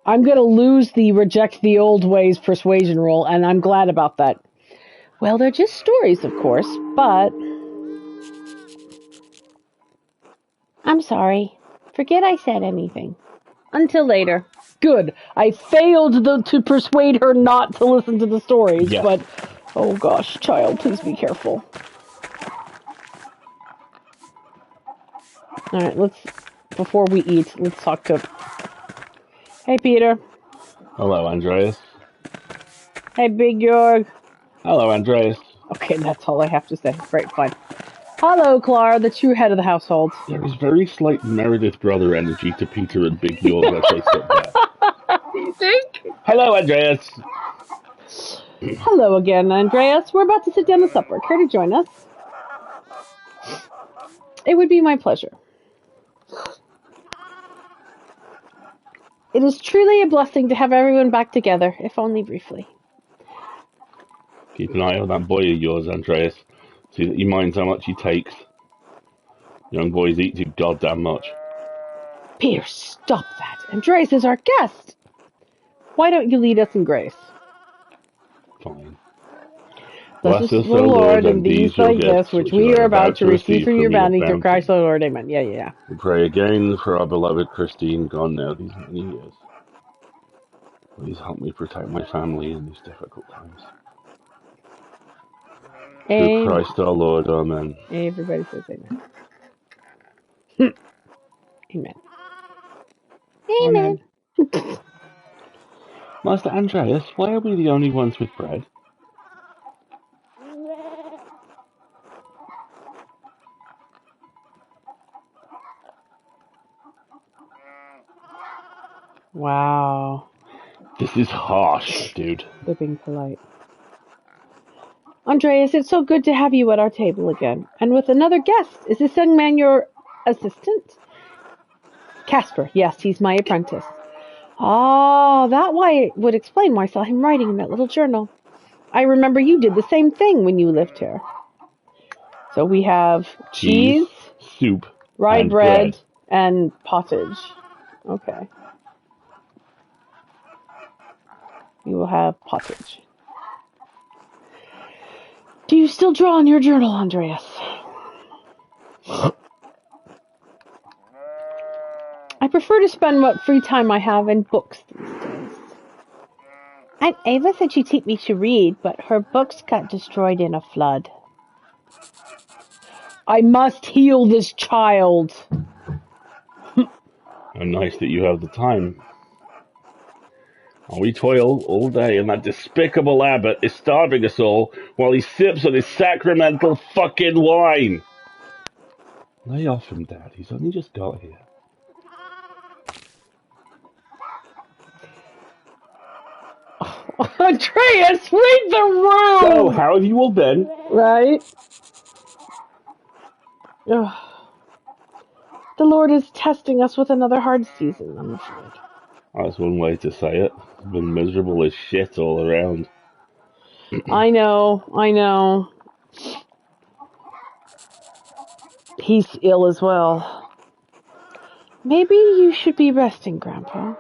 I'm going to lose the reject the old ways persuasion roll, and I'm glad about that. Well, they're just stories, of course, but... I'm sorry. Forget I said anything. Until later. Good. I failed to persuade her not to listen to the stories, Yes. but... Oh gosh, child, please be careful. Alright, before we eat, let's talk to... Hey, Peter. Hello, Andreas. Hey, Big Jorg. Hello, Andreas. Okay, that's all I have to say. Right, fine. Hello, Clara, the true head of the household. There is very slight Meredith brother energy to Peter and Big York as they sit there. You think? Hello, Andreas. Hello again, Andreas. We're about to sit down to supper. Care to join us? It would be my pleasure. It is truly a blessing to have everyone back together, if only briefly. Keep an eye on that boy of yours, Andreas. See that he minds how much he takes. Young boys eat too goddamn much. Peter, stop that. Andreas is our guest. Why don't you lead us in grace? Fine. Bless us, the Lord, and these thy gifts, which we are about to receive from your bounty through Christ the Lord. Amen. Yeah. We pray again for our beloved Christine, gone now these many years. Please help me protect my family in these difficult times. Through Christ our Lord. Amen. Everybody says amen. Amen. Amen. Master Andreas, why are we the only ones with bread? Wow. This is harsh, dude. They're being polite. Andreas, it's so good to have you at our table again. And with another guest. Is this young man your assistant? Casper. Yes, he's my apprentice. Ah, that would explain why I saw him writing in that little journal. I remember you did the same thing when you lived here. So we have cheese, soup, rye bread, and pottage. Okay. We will have pottage. Do you still draw in your journal, Andreas? I prefer to spend what free time I have in books these days. Aunt Ava said she'd teach me to read, but her books got destroyed in a flood. I must heal this child. How nice that you have the time. We toil all day, and that despicable abbot is starving us all while he sips on his sacramental fucking wine. Lay off him, Dad. He's only just got here. Andreas, read the room! So, how have you all been? Right? Ugh. The Lord is testing us with another hard season, I'm afraid. That's one way to say it. It's been miserable as shit all around. I know. He's ill as well. Maybe you should be resting, Grandpa.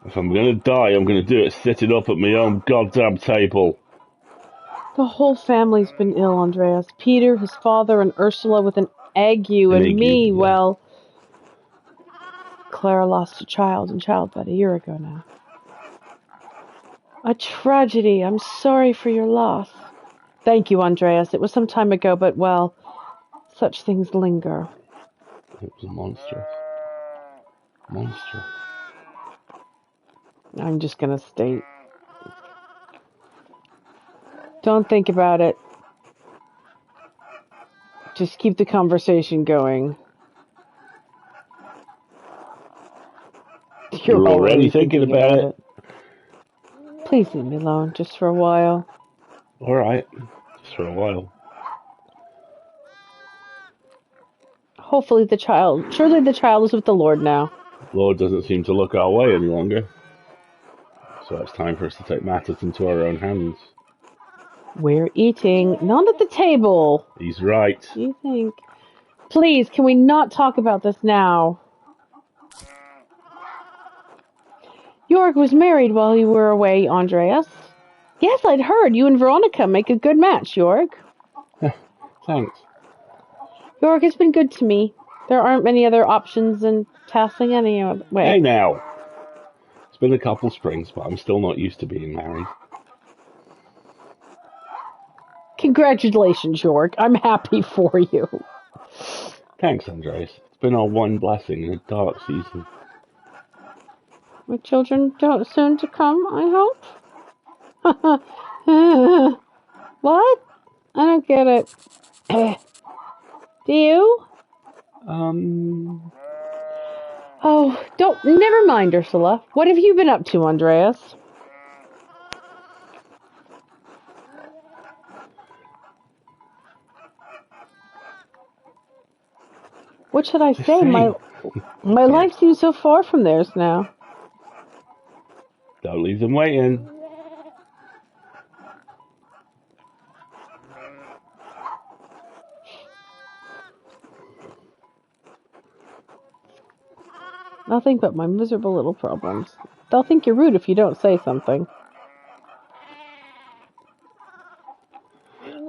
If I'm gonna die, I'm gonna do it sitting up at my own goddamn table. The whole family's been ill, Andreas. Peter, his father, and Ursula with an ague, and me, yeah. Well, Clara lost a child in childbed a year ago now. A tragedy. I'm sorry for your loss. Thank you, Andreas. It was some time ago, but, well, such things linger. It was monstrous. Monstrous. I'm just gonna state. Don't think about it. Just keep the conversation going. You're already thinking about it. Please leave me alone, just for a while. Alright, just for a while. Surely the child is with the Lord now. Lord doesn't seem to look our way any longer. So it's time for us to take matters into our own hands. We're eating, not at the table. He's right. You think? Please, can we not talk about this now? York was married while you were away, Andreas. Yes, I'd heard. You and Veronica make a good match, York. Thanks. York has been good to me. There aren't many other options in passing any other way. Hey now. It's been a couple springs, but I'm still not used to being married. Congratulations, York. I'm happy for you. Thanks, Andreas. It's been our one blessing in a dark season. My children soon to come, I hope. What? I don't get it. Do you? Oh, never mind, Ursula. What have you been up to, Andreas? What should I say? My life seems so far from theirs now. Don't leave them waiting. Nothing but my miserable little problems. They'll think you're rude if you don't say something.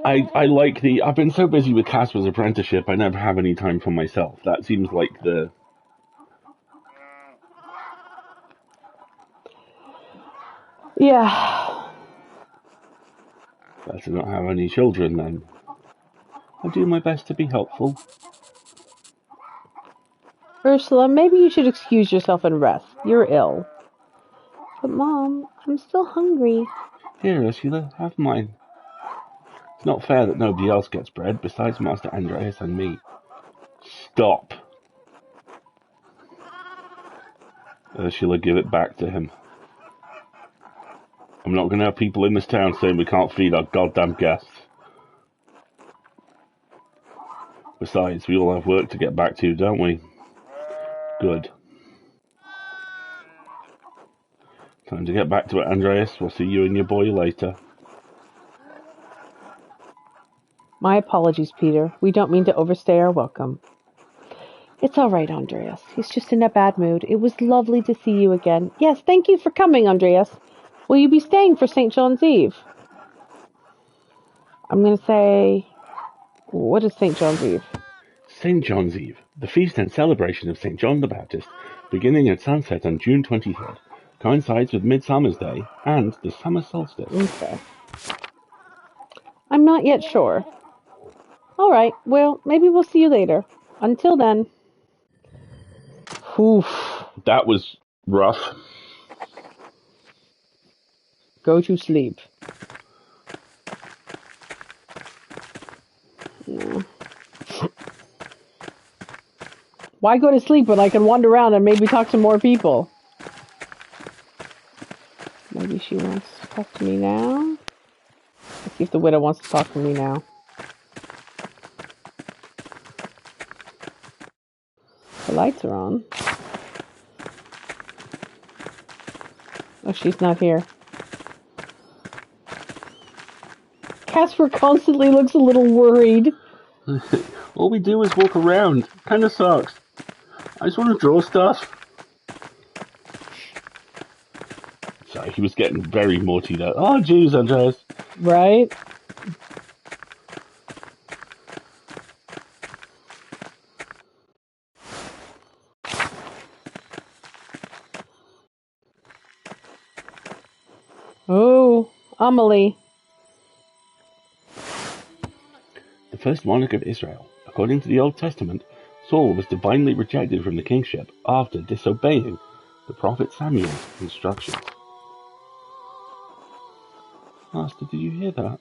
I've been so busy with Casper's apprenticeship, I never have any time for myself. That seems like the... Yeah. Better not have any children, then. I'll do my best to be helpful. Ursula, maybe you should excuse yourself and rest. You're ill. But, Mom, I'm still hungry. Here, Ursula, have mine. It's not fair that nobody else gets bread besides Master Andreas and me. Stop. Ursula, give it back to him. I'm not going to have people in this town saying we can't feed our goddamn guests. Besides, we all have work to get back to, don't we? Good. Time to get back to it, Andreas. We'll see you and your boy later. My apologies, Peter. We don't mean to overstay our welcome. It's all right, Andreas. He's just in a bad mood. It was lovely to see you again. Yes, thank you for coming, Andreas. Will you be staying for St. John's Eve? I'm going to say... What is St. John's Eve? St. John's Eve, the feast and celebration of St. John the Baptist, beginning at sunset on June 23rd, coincides with Midsummer's Day and the summer solstice. Okay. I'm not yet sure. All right, well, maybe we'll see you later. Until then. Oof. That was rough. Go to sleep. No. Why go to sleep when I can wander around and maybe talk to more people? Maybe she wants to talk to me now? Let's see if the widow wants to talk to me now. The lights are on. Oh, she's not here. Casper constantly looks a little worried. All we do is walk around. Kinda sucks. I just want to draw stuff. Sorry, he was getting very naughty there. Oh, jeez, Andreas. Right? Oh, Amelie. The first monarch of Israel. According to the Old Testament, Saul was divinely rejected from the kingship after disobeying the prophet Samuel's instructions. Master, did you hear that?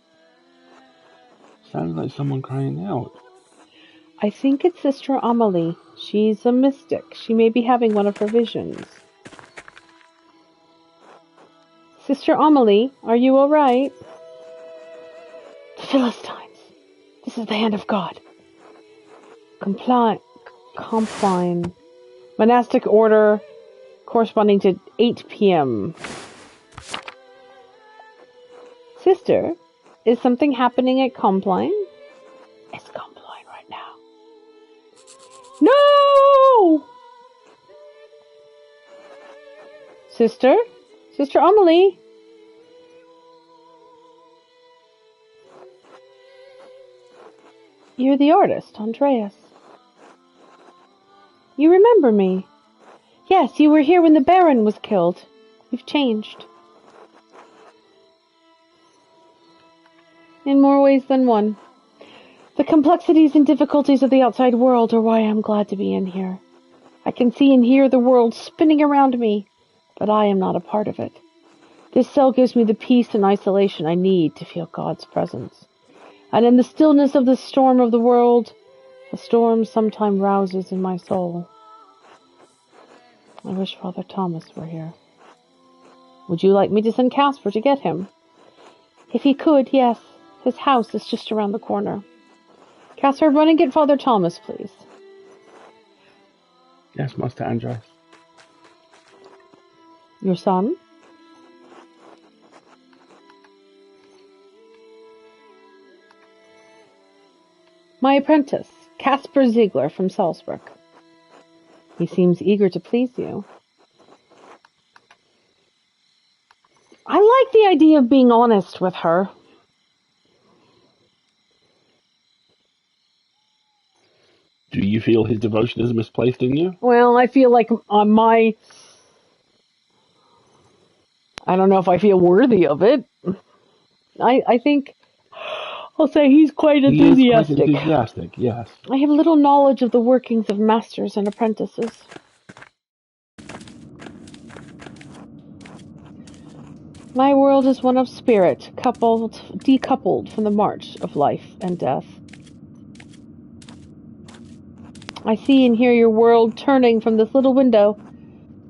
Sounded like someone crying out. I think it's Sister Amelie. She's a mystic. She may be having one of her visions. Sister Amelie, are you all right? The Philistines. This is the hand of God. Compline. Monastic order corresponding to 8 p.m. Sister, is something happening at Compline? It's Compline right now. No! Sister? Sister Amelie? You're the artist, Andreas. You remember me? Yes, you were here when the Baron was killed. You've changed. In more ways than one. The complexities and difficulties of the outside world are why I'm glad to be in here. I can see and hear the world spinning around me, but I am not a part of it. This cell gives me the peace and isolation I need to feel God's presence. And in the stillness of the storm of the world, a storm sometimes rouses in my soul. I wish Father Thomas were here. Would you like me to send Casper to get him? If he could, yes. His house is just around the corner. Casper, run and get Father Thomas, please. Yes, Master Andreas. Your son? My apprentice, Casper Ziegler from Salzburg. He seems eager to please you. I like the idea of being honest with her. Do you feel his devotion is misplaced in you? Well, I feel like on my... I don't know if I feel worthy of it. I think... I'll say he's quite enthusiastic. He is quite enthusiastic, yes. I have little knowledge of the workings of masters and apprentices. My world is one of spirit, decoupled from the march of life and death. I see and hear your world turning from this little window,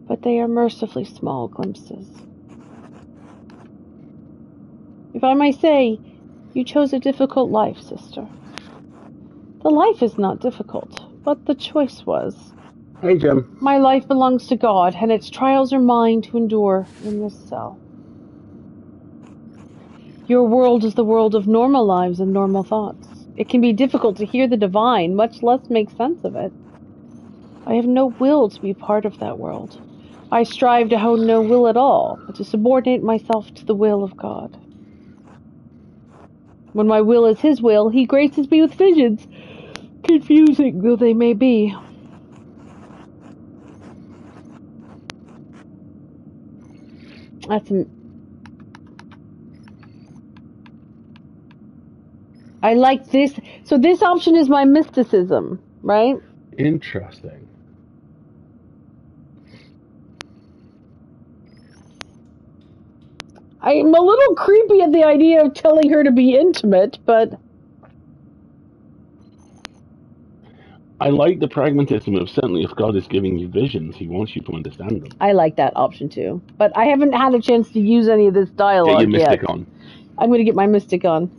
but they are mercifully small glimpses. If I may say, you chose a difficult life, sister. The life is not difficult, but the choice was. Hey, Jim. My life belongs to God, and its trials are mine to endure in this cell. Your world is the world of normal lives and normal thoughts. It can be difficult to hear the divine, much less make sense of it. I have no will to be part of that world. I strive to hold no will at all, but to subordinate myself to the will of God. When my will is His will, He graces me with visions, confusing though they may be. I like this. So this option is my mysticism, right? Interesting. I'm a little creepy at the idea of telling her to be intimate, but... I like the pragmatism of certainly if God is giving you visions, He wants you to understand them. I like that option too. But I haven't had a chance to use any of this dialogue yet. Get your mystic on. I'm going to get my mystic on.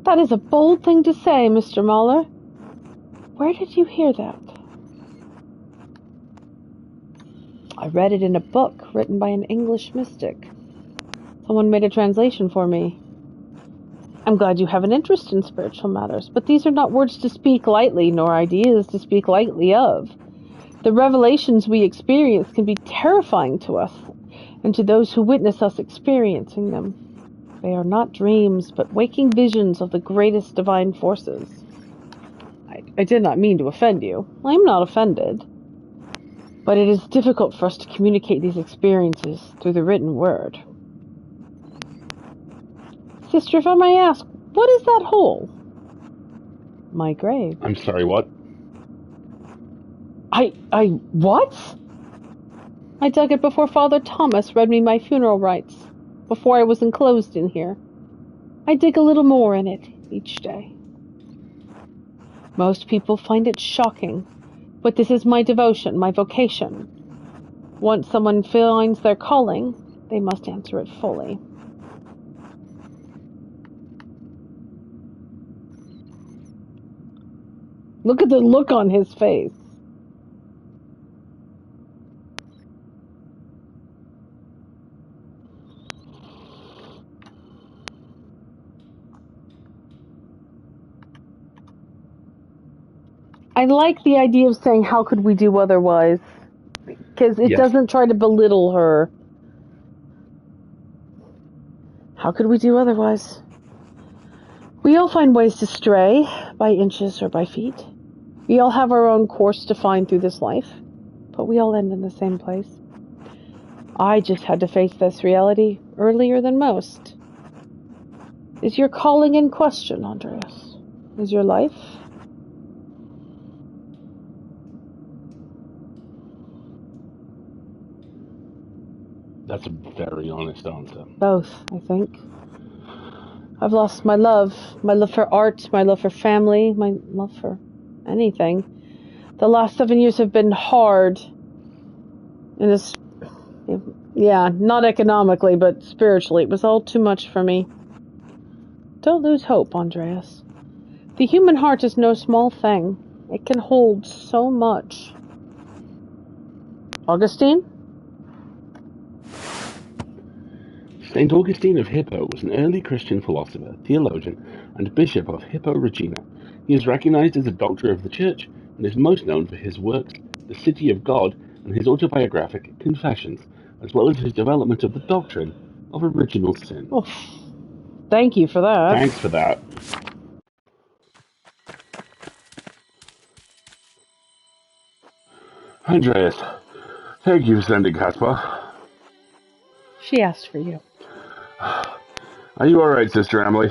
That is a bold thing to say, Mr. Mahler. Where did you hear that? I read it in a book written by an English mystic. Someone made a translation for me. I'm glad you have an interest in spiritual matters, but these are not words to speak lightly, nor ideas to speak lightly of. The revelations we experience can be terrifying to us, and to those who witness us experiencing them. They are not dreams, but waking visions of the greatest divine forces. I did not mean to offend you. I am not offended. But it is difficult for us to communicate these experiences through the written word. Sister, if I may ask, what is that hole? My grave. I'm sorry, what? What? I dug it before Father Thomas read me my funeral rites, before I was enclosed in here. I dig a little more in it each day. Most people find it shocking, but this is my devotion, my vocation. Once someone finds their calling, they must answer it fully. Look at the look on his face. I like the idea of saying, how could we do otherwise? Because it Yes. doesn't try to belittle her. How could we do otherwise? We all find ways to stray, by inches or by feet. We all have our own course to find through this life, but we all end in the same place. I just had to face this reality earlier than most. Is your calling in question, Andreas? Is your life? That's a very honest answer. Both, I think. I've lost my love for art, my love for family, my love for anything. The last 7 years have been hard. And it's, yeah, not economically, but spiritually. It was all too much for me. Don't lose hope, Andreas. The human heart is no small thing. It can hold so much. Augustine? Saint Augustine of Hippo was an early Christian philosopher, theologian, and bishop of Hippo Regina. He is recognized as a doctor of the Church and is most known for his works, The City of God, and his autobiographic Confessions, as well as his development of the doctrine of original sin. Oh, thank you for that. Thanks for that. Andreas, thank you for sending Caspar. She asked for you. Are you alright, Sister Emily?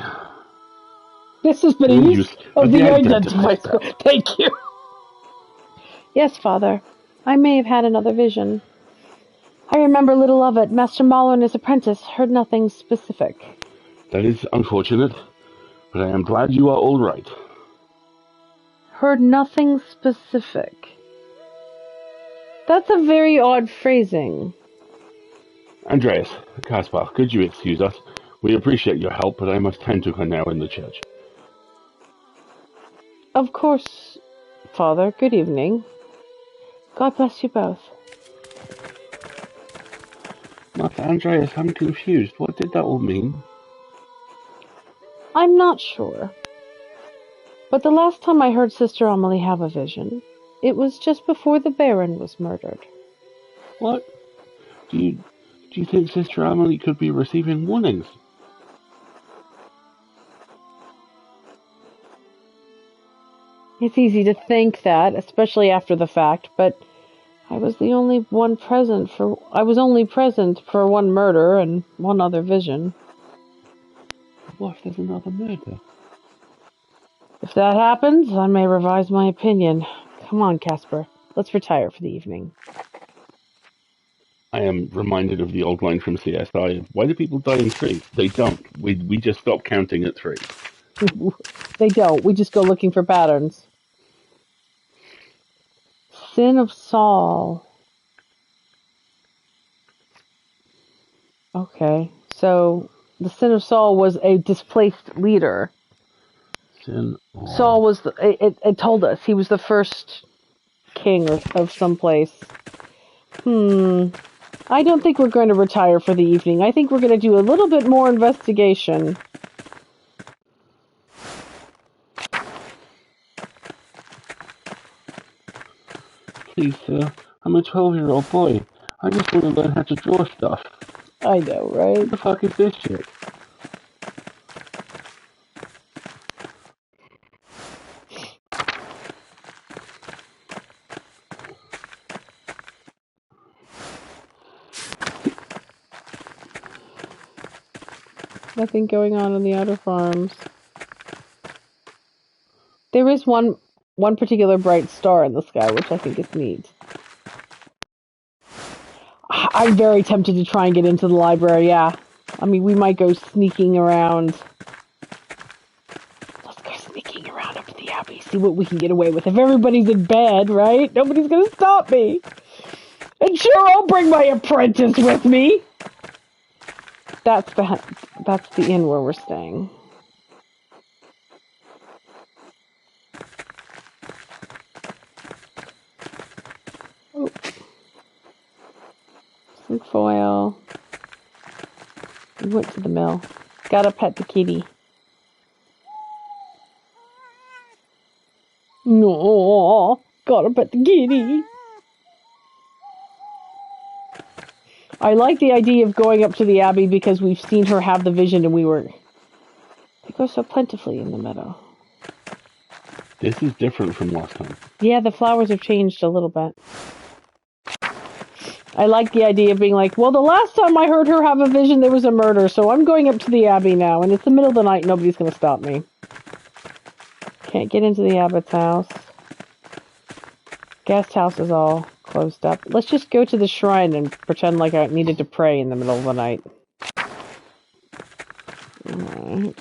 This has been a use of the identifier. Thank you. Yes, Father. I may have had another vision. I remember little of it. Master Mahler and his apprentice heard nothing specific. That is unfortunate, but I am glad you are all right. Heard nothing specific. That's a very odd phrasing. Andreas, Caspar, could you excuse us? We appreciate your help, but I must tend to her now in the church. Of course, Father. Good evening. God bless you both. Master Andreas, I'm confused. What did that all mean? I'm not sure. But the last time I heard Sister Amelie have a vision, it was just before the Baron was murdered. What? Do you think Sister Amelie could be receiving warnings? It's easy to think that, especially after the fact, but I was only present for one murder and one other vision. What if there's another murder? If that happens, I may revise my opinion. Come on, Casper. Let's retire for the evening. I am reminded of the old line from CSI. Why do people die in threes? They don't. We just stop counting at three. They don't. We just go looking for patterns. Sin of Saul. Okay, so the sin of Saul was a displaced leader. Saul was, it told us, he was the first king of some place. I don't think we're going to retire for the evening. I think we're going to do a little bit more investigation. Please, sir, I'm a 12-year-old boy. I just want to learn how to draw stuff. I know, right? What the fuck is this shit? Nothing going on in the outer farms. There is one particular bright star in the sky, which I think is neat. I'm very tempted to try and get into the library, yeah. I mean, we might go sneaking around. Let's go sneaking around up to the Abbey, see what we can get away with. If everybody's in bed, right? Nobody's gonna stop me. And sure, I'll bring my apprentice with me. That's the inn where we're staying. Oh. Some foil. We went to the mill. Gotta pet the kitty. No, gotta pet the kitty. I like the idea of going up to the Abbey because we've seen her have the vision and they grow so plentifully in the meadow. This is different from last time. Yeah, the flowers have changed a little bit. I like the idea of being like, well, the last time I heard her have a vision, there was a murder, so I'm going up to the Abbey now, and it's the middle of the night, nobody's going to stop me. Can't get into the Abbot's house. Guest house is all closed up. Let's just go to the shrine and pretend like I needed to pray in the middle of the night. Alright.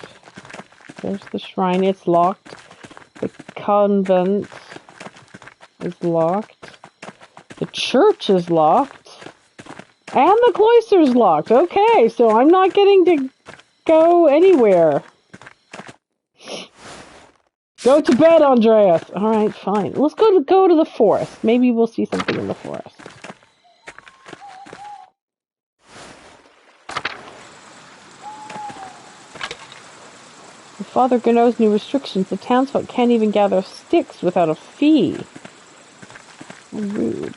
There's the shrine. It's locked. The convent is locked. The church is locked. And the cloister's locked. Okay, so I'm not getting to go anywhere. Go to bed, Andreas. Alright, fine. Let's go to the forest. Maybe we'll see something in the forest. With Father Gannot's new restrictions, the townsfolk can't even gather sticks without a fee. Rude.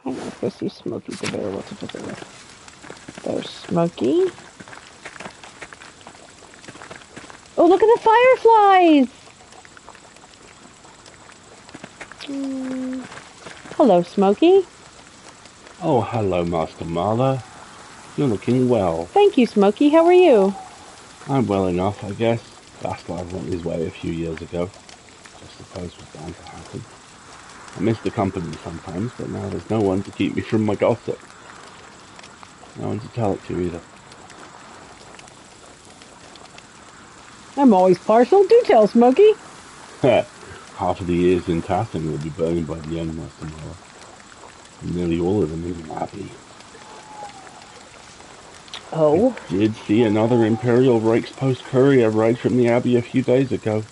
Hang on, let's go see Smokey's available to visit with. There's Smokey. Oh, look at the fireflies! Hello, Smokey. Oh, hello, Master Marla. You're looking well. Thank you, Smokey. How are you? I'm well enough, I guess. Vastlard went his way a few years ago. I suppose was bound to happen. I miss the company sometimes, but now there's no one to keep me from my gossip. No one to tell it to either. I'm always partial. Do tell, Smokey. Half of the years in Tassin will be burned by the end, Master Marla. And nearly all of them in the Abbey. Oh? I did see another Imperial Reichspost courier ride from the Abbey a few days ago.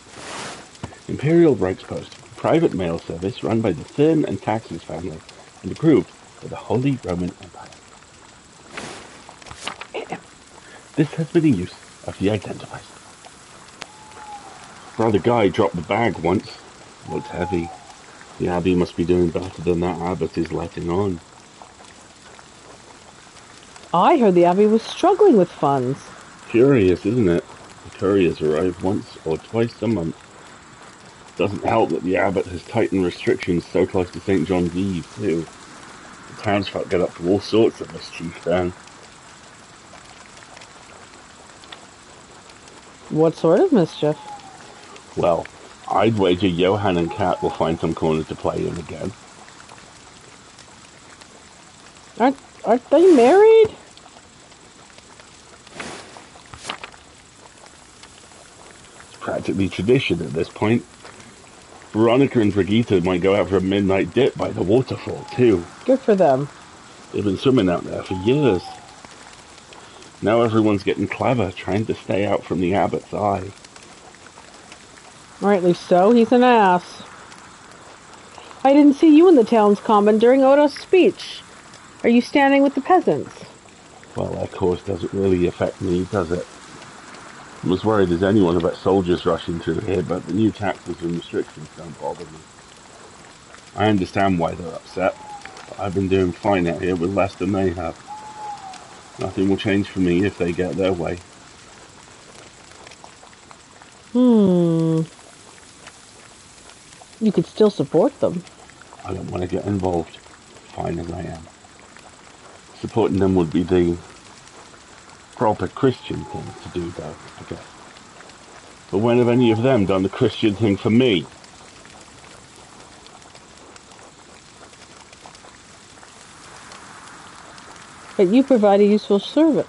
Imperial Reichspost, a private mail service run by the Thurn and Taxis family and approved by the Holy Roman Empire. This has been a use of the identifier. Brother Guy dropped the bag once. Looked heavy. The Abbey must be doing better than that abbot is letting on. I heard the Abbey was struggling with funds. Curious, isn't it? The couriers arrive once or twice a month. Doesn't help that the abbot has tightened restrictions so close to St. John's Eve, too. The townsfolk get up to all sorts of mischief then. What sort of mischief? Well, I'd wager Johann and Kat will find some corner to play in again. Aren't they married? It's practically tradition at this point. Veronica and Brigitte might go out for a midnight dip by the waterfall, too. Good for them. They've been swimming out there for years. Now everyone's getting clever, trying to stay out from the abbot's eye. Rightly so, he's an ass. I didn't see you in the town's common during Odo's speech. Are you standing with the peasants? Well, that course doesn't really affect me, does it? I'm as worried as anyone about soldiers rushing through here, but the new taxes and restrictions don't bother me. I understand why they're upset, but I've been doing fine out here with less than they have. Nothing will change for me if they get their way. You could still support them. I don't want to get involved, fine as I am. Supporting them would be the proper Christian thing to do, though, I guess. But when have any of them done the Christian thing for me? But you provide a useful service.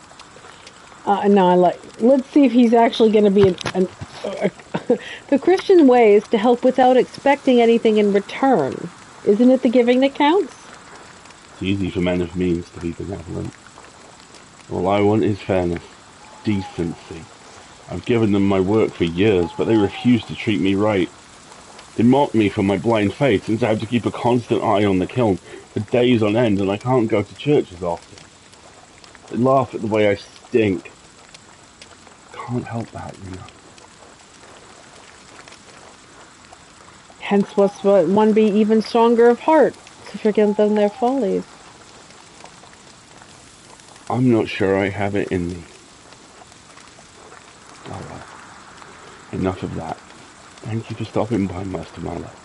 Let's see if he's actually going to be the Christian way is to help without expecting anything in return. Isn't it the giving that counts? It's easy for men of means to be benevolent. All I want is fairness, decency. I've given them my work for years, but they refuse to treat me right. They mock me for my blind faith, since I have to keep a constant eye on the kiln for days on end, and I can't go to church as often. They laugh at the way I stink. can't help that, you know. Hence must one be even stronger of heart to forgive them their follies. I'm not sure I have it in me. Oh well. Enough of that. Thank you for stopping by, Master my love.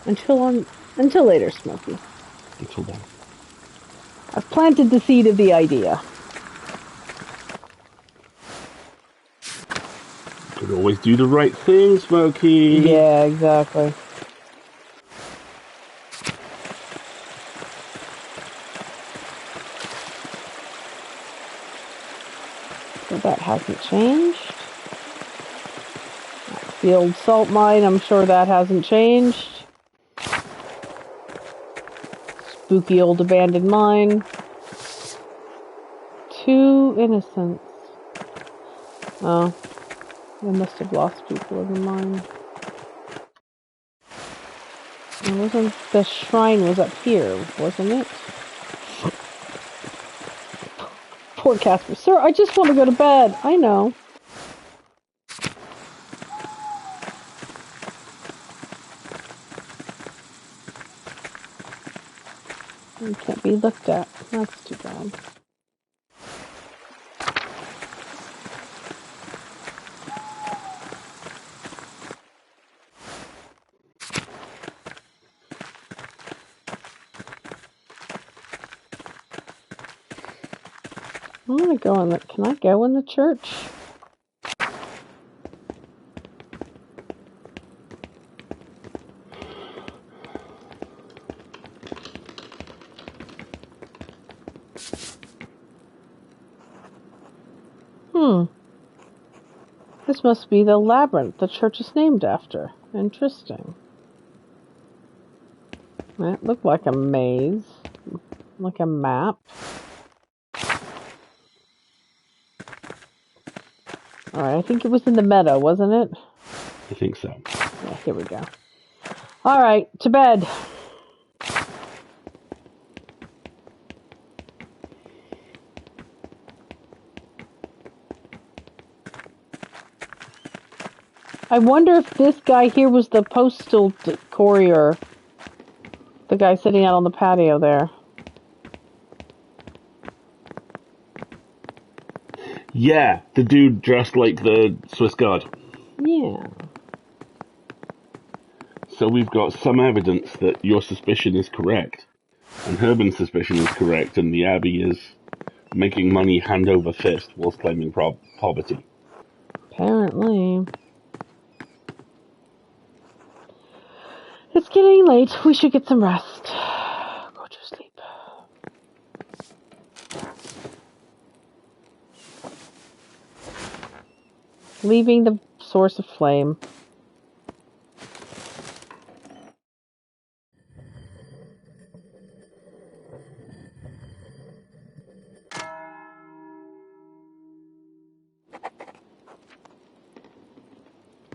Until later, Smokey. Until then. I've planted the seed of the idea. Could always do the right thing, Smokey. Yeah, exactly. So that hasn't changed. That's the old salt mine. I'm sure that hasn't changed. Spooky old abandoned mine. 2 innocents. Oh, they must have lost people in the mine. It wasn't the shrine was up here, wasn't it? Poor Casper. Sir, I just want to go to bed. I know. You can't be looked at. That's too bad. I want to go in the... Can I go in the church? This must be the labyrinth the church is named after. Interesting. That looked like a maze. Like a map. Alright, I think it was in the meadow, wasn't it? I think so. Yeah, here we go. Alright, to bed. I wonder if this guy here was the postal courier. The guy sitting out on the patio there. Yeah, the dude dressed like the Swiss Guard. Yeah. So we've got some evidence that your suspicion is correct, and Herman's suspicion is correct, and the Abbey is making money hand over fist whilst claiming poverty. Apparently. It's getting late. We should get some rest. Go to sleep. Leaving the source of flame.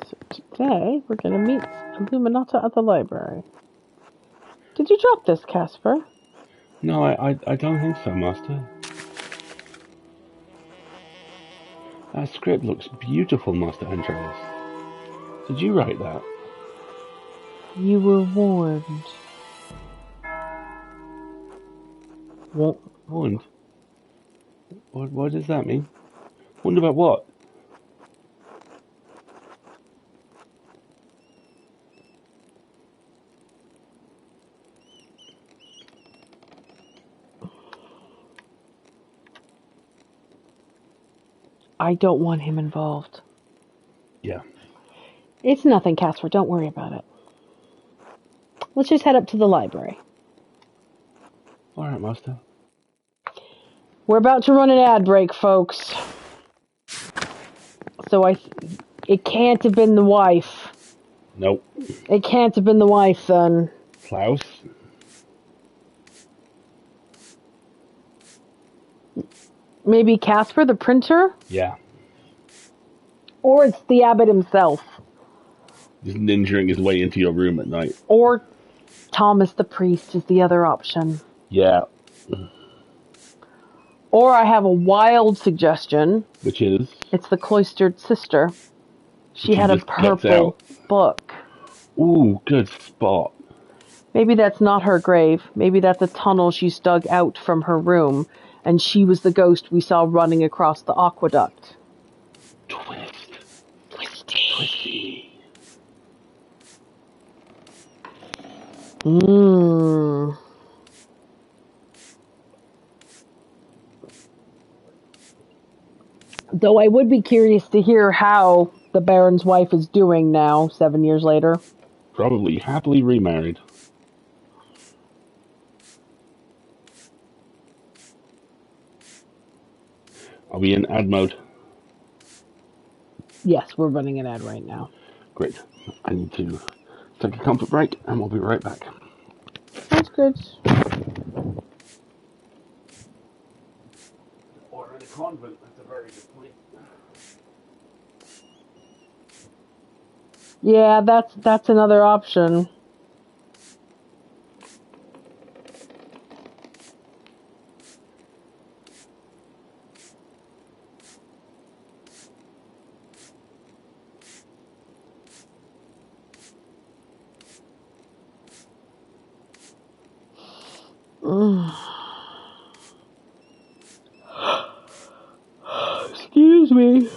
So today we're going to meet Illuminata at the library. Did you drop this, Casper? No, I don't think so, Master. That script looks beautiful, Master Andreas. Did you write that? You were warned. Warned? What does that mean? Warned about what? I don't want him involved. Yeah. It's nothing, Casper. Don't worry about it. Let's just head up to the library. Alright, Master. We're about to run an ad break, folks. So it can't have been the wife. Nope. It can't have been the wife, then. Klaus? Maybe Casper, the printer? Yeah. Or it's the abbot himself. Just ninjaing his way into your room at night. Or Thomas the priest is the other option. Yeah. Or I have a wild suggestion. Which is? It's the cloistered sister. She had a just gets purple out. book. Ooh, good spot. Maybe that's not her grave. Maybe that's a tunnel she's dug out from her room, and she was the ghost we saw running across the aqueduct. Twisty. Mmm. Though I would be curious to hear how the Baron's wife is doing now, 7 years later. Probably happily remarried. Are we in ad mode? Yes, we're running an ad right now. Great. I need to take a comfort break and we'll be right back. Sounds good. Or in a convent, that's a very good point. Yeah, that's another option. Excuse me.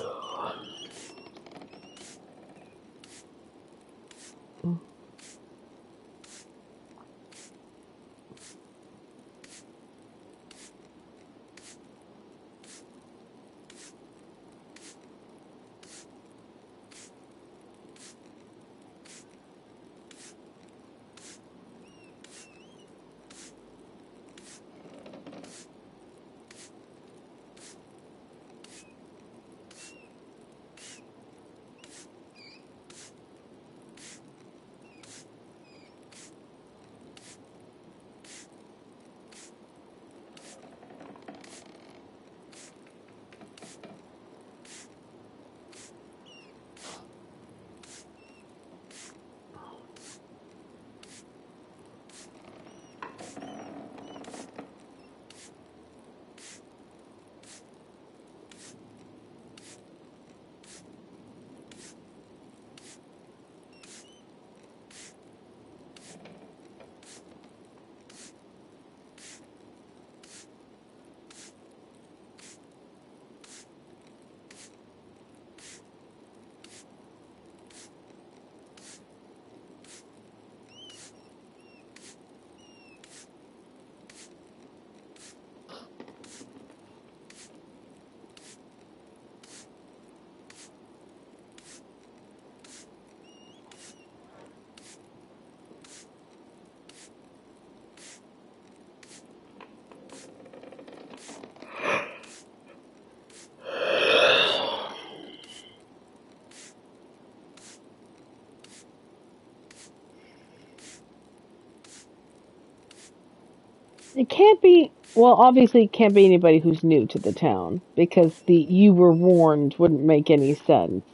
It can't be, well, obviously it can't be anybody who's new to the town, because the "you were warned" wouldn't make any sense.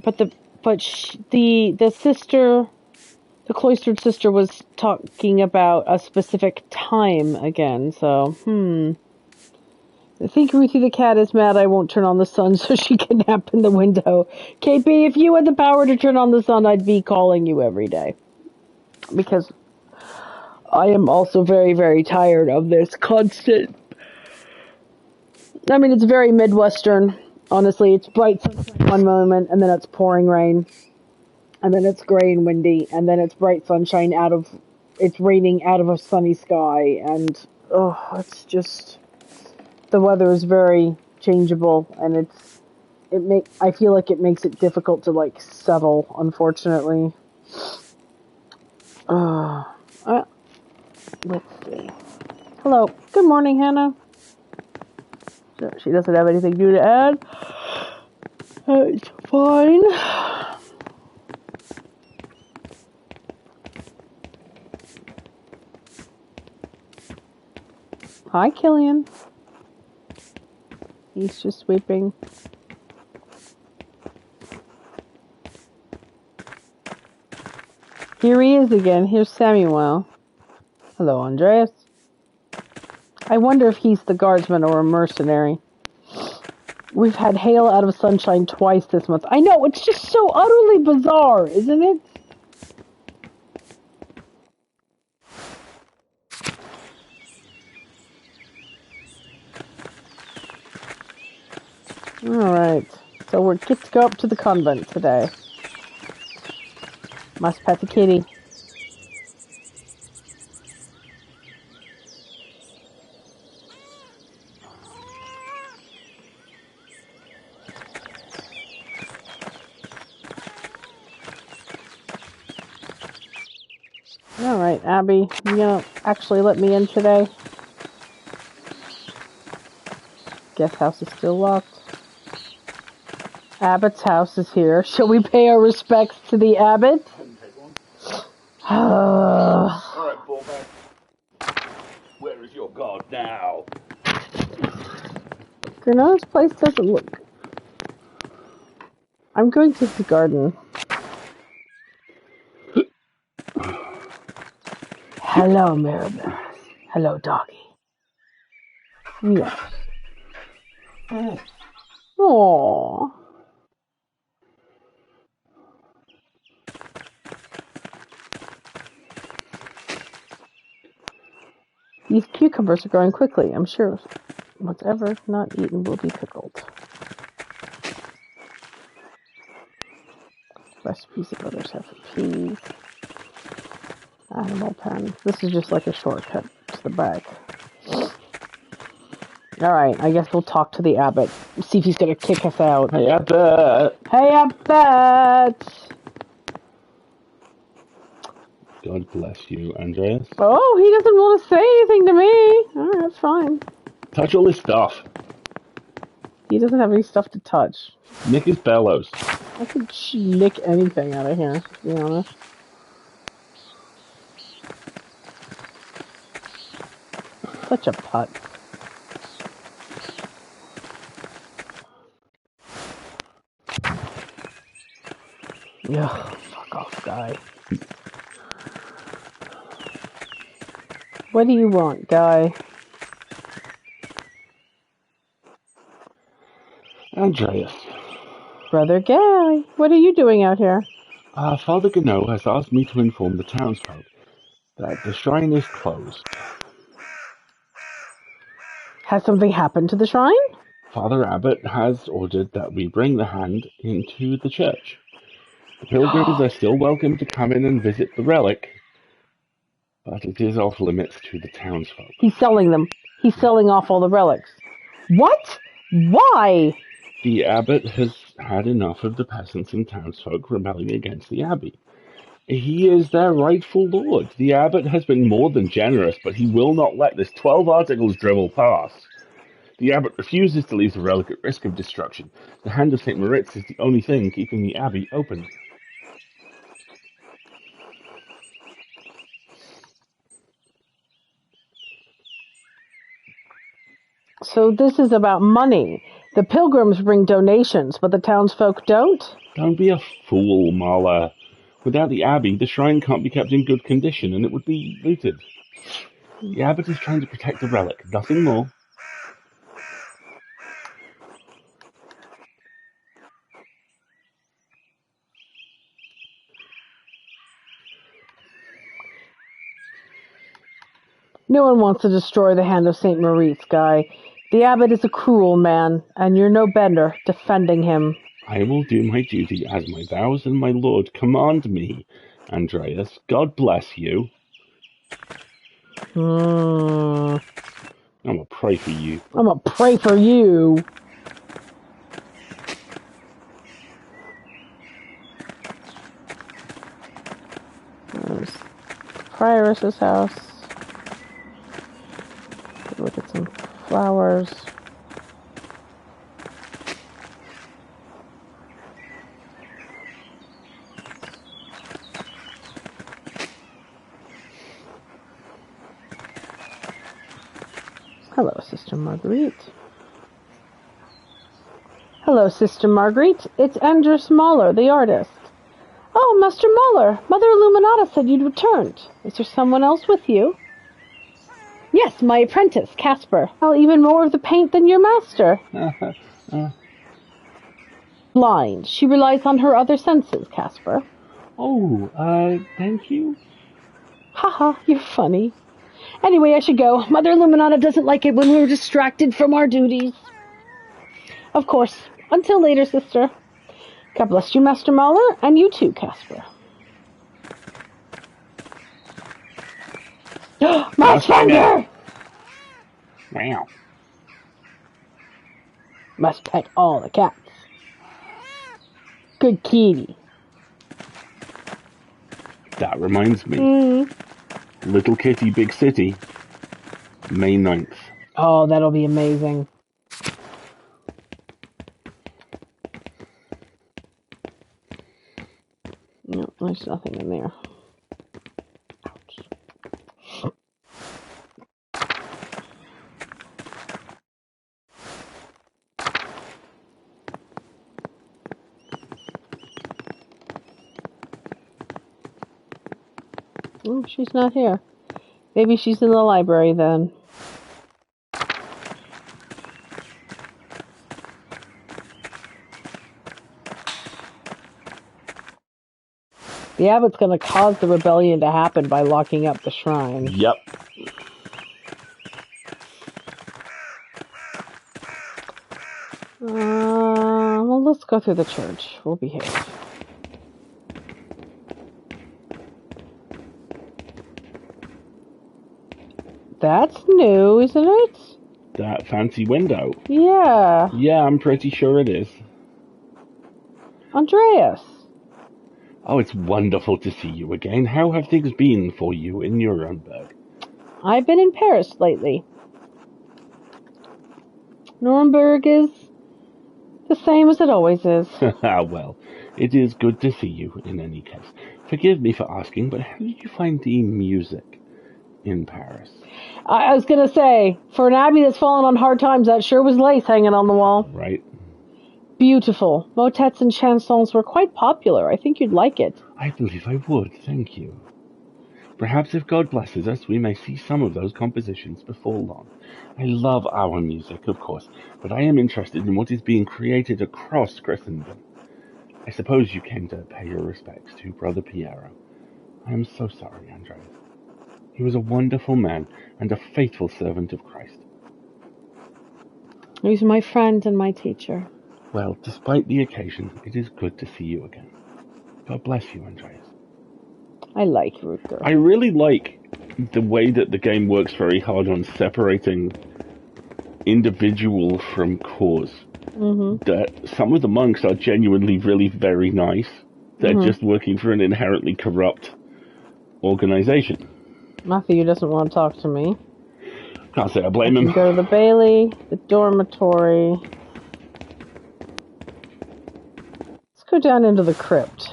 But the sister, the cloistered sister, was talking about a specific time again, so, I think Ruthie the cat is mad I won't turn on the sun so she can nap in the window. KP, if you had the power to turn on the sun, I'd be calling you every day. Because I am also very, very tired of this constant... I mean, it's very Midwestern, honestly. It's bright sunshine one moment, and then it's pouring rain. And then it's gray and windy, and then it's bright sunshine it's raining out of a sunny sky, and, it's just... The weather is very changeable, and I feel like it makes it difficult to, settle, unfortunately. Let's see. Hello. Good morning, Hannah. She doesn't have anything new to add. It's fine. Hi, Killian. He's just sweeping. Here he is again. Here's Samuel. Hello, Andreas. I wonder if he's the guardsman or a mercenary. We've had hail out of sunshine twice this month. I know, it's just so utterly bizarre, isn't it? Alright, so we're get to go up to the convent today. Must pet the kitty. Alright, Abby, you gonna actually let me in today? Guest house is still locked. Abbot's house is here. Shall we pay our respects to the abbot? Alright, Bullback. Where is your god now? Granona's place doesn't look... I'm going to the garden. Hello, Mirabelle. Hello, doggy. Yes. Aww. These cucumbers are growing quickly. I'm sure whatever not eaten will be pickled. Recipes of others have for peas. Animal pen. This is just like a shortcut to the back. Alright, I guess we'll talk to the abbot. See if he's gonna kick us out. Hey, Abbot! Hey, abbot! God bless you, Andreas. Oh, he doesn't want to say anything to me. Alright, that's fine. Touch all this stuff. He doesn't have any stuff to touch. Nick his bellows. I could nick anything out of here, to be honest. Such a putt. Ugh, fuck off, guy. What do you want, guy? Andreas. Brother Guy, what are you doing out here? Father Gano has asked me to inform the townsfolk that the shrine is closed. Has something happened to the shrine? Father Abbot has ordered that we bring the hand into the church. The pilgrims are still welcome to come in and visit the relic, but it is off limits to the townsfolk. He's selling them. He's selling off all the relics. What? Why? The abbot has had enough of the peasants and townsfolk rebelling against the abbey. He is their rightful lord. The abbot has been more than generous, but he will not let this 12 articles dribble pass. The abbot refuses to leave the relic at risk of destruction. The hand of St. Moritz is the only thing keeping the abbey open. So this is about money. The pilgrims bring donations, but the townsfolk don't? Don't be a fool, Marla. Without the abbey, the shrine can't be kept in good condition, and it would be looted. The abbot is trying to protect the relic, nothing more. No one wants to destroy the hand of St. Moritz, Guy. The abbot is a cruel man, and you're no better defending him. I will do my duty as my vows and my lord command me, Andreas. God bless you. I'm gonna pray for you. I'm gonna pray for you. There's Prioress's house. Look at some flowers. Hello, Sister Marguerite. Hello, Sister Marguerite. It's Andres Mahler, the artist. Oh, Master Mahler, Mother Illuminata said you'd returned. Is there someone else with you? Yes, my apprentice, Casper. Well, even more of the paint than your master. Blind. She relies on her other senses, Casper. Thank you. Haha, you're funny. Anyway, I should go. Mother Illuminata doesn't like it when we're distracted from our duties. Of course. Until later, sister. God bless you, Master Mahler, and you too, Casper. Mushfinder! Wow. Must pet all the cats. Good kitty. That reminds me. Little Kitty, Big City, May 9th. Oh, that'll be amazing. No, there's nothing in there. Ouch. Oh, she's not here. Maybe she's in the library then. The abbot's going to cause the rebellion to happen by locking up the shrine. Yep. Well, let's go through the church. We'll behave. That's new, isn't it? That fancy window. Yeah. Yeah, I'm pretty sure it is. Andreas. Oh, it's wonderful to see you again. How have things been for you in Nuremberg? I've been in Paris lately. Nuremberg is the same as it always is. Well, it is good to see you in any case. Forgive me for asking, but how did you find the music in Paris? I was going to say, for an abbey that's fallen on hard times, that sure was lace hanging on the wall. Right. Beautiful. Motets and chansons were quite popular. I think you'd like it. I believe I would, thank you. Perhaps if God blesses us, we may see some of those compositions before long. I love our music, of course, but I am interested in what is being created across Christendom. I suppose you came to pay your respects to Brother Piero. I am so sorry, Andreas. He was a wonderful man and a faithful servant of Christ. He's my friend and my teacher. Well, despite the occasion, it is good to see you again. God bless you, Andreas. I like Rutger. I really like the way that the game works very hard on separating individual from cause. Mm-hmm. That some of the monks are genuinely really very nice. They're just working for an inherently corrupt organization. Matthew doesn't want to talk to me. Can't say I blame him. Go to the Bailey, the dormitory. Let's go down into the crypt.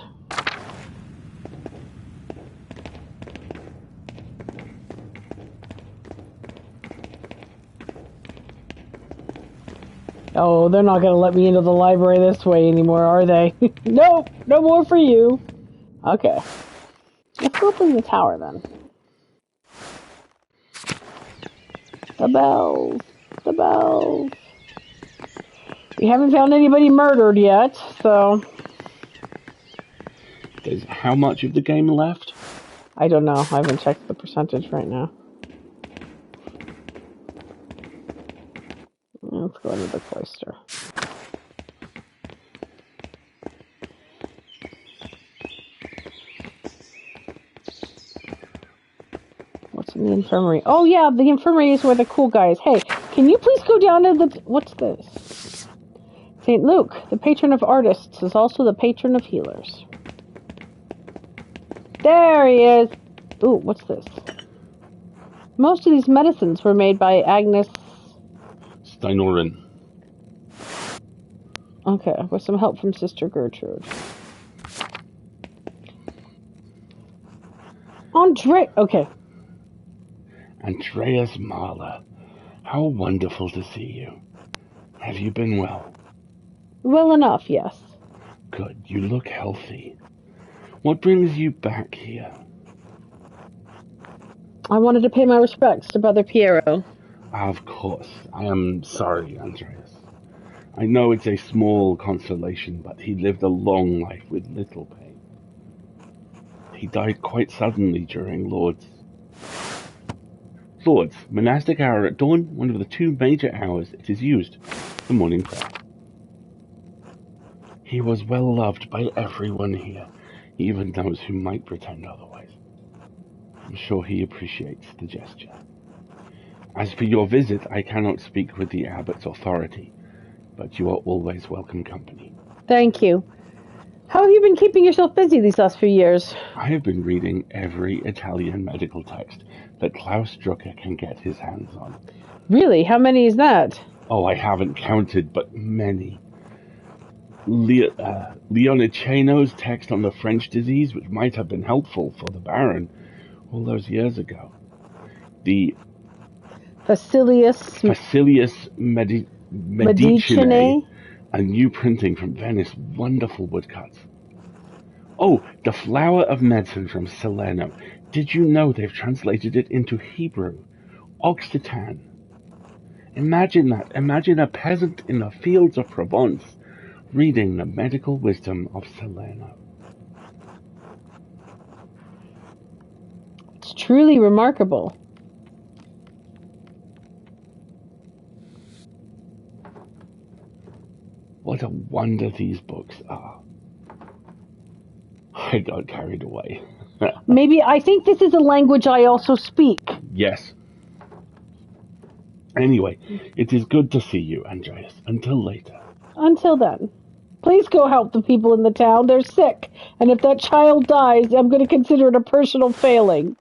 Oh, they're not going to let me into the library this way anymore, are they? Nope, no more for you. Okay. Let's go up in the tower then. The bells. The bells. We haven't found anybody murdered yet, so... There's how much of the game left? I don't know. I haven't checked the percentage right now. Let's go into the cloister. What's in the infirmary? Oh yeah, the infirmary is where the cool guy is. Hey, can you please go down to the... What's this? St. Luke, the patron of artists, is also the patron of healers. There he is! Ooh, what's this? Most of these medicines were made by Agnes... Steinoren. Okay, with some help from Sister Gertrude. Okay. Andreas Mahler. How wonderful to see you. Have you been well? Well enough, yes. Good, you look healthy. What brings you back here? I wanted to pay my respects to Brother Piero. Of course. I am sorry, Andreas. I know it's a small consolation, but he lived a long life with little pain. He died quite suddenly during Lord's. Lord's, monastic hour at dawn, one of the two major hours it is used, the morning prayer. He was well loved by everyone here, even those who might pretend otherwise. I'm sure he appreciates the gesture. As for your visit, I cannot speak with the abbot's authority, but you are always welcome company. Thank you. How have you been keeping yourself busy these last few years? I have been reading every Italian medical text that Klaus Drucker can get his hands on. Really? How many is that? Oh, I haven't counted, but many. Leoniceno's text on the French disease, which might have been helpful for the Baron all those years ago. The Facilius Medicinae, a new printing from Venice, wonderful woodcuts. Oh, the Flower of Medicine from Salerno. Did you know they've translated it into Hebrew? Occitan. Imagine that. Imagine a peasant in the fields of Provence reading the medical wisdom of Salerno. It's truly remarkable. What a wonder these books are. I got carried away. Maybe I think this is a language I also speak. Yes. Anyway, it is good to see you, Andreas. Until later. Until then. Please go help the people in the town. They're sick. And if that child dies, I'm going to consider it a personal failing.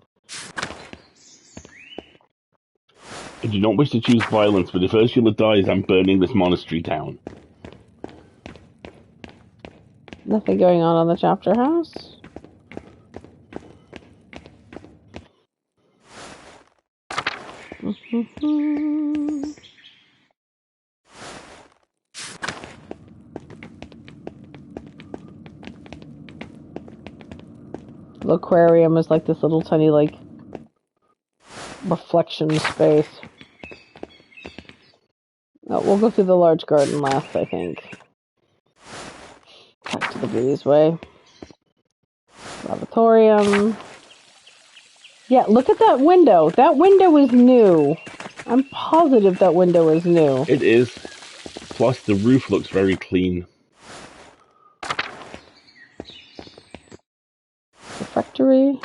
I do not wish to choose violence, but if Ursula dies, I'm burning this monastery down. Nothing going on the chapter house. The aquarium is like this little tiny, like, reflection space. Oh, we'll go through the large garden last, I think. Back to the breezeway. Lavatorium. Yeah, look at that window. That window is new. I'm positive that window is new. It is. Plus, the roof looks very clean. Refectory.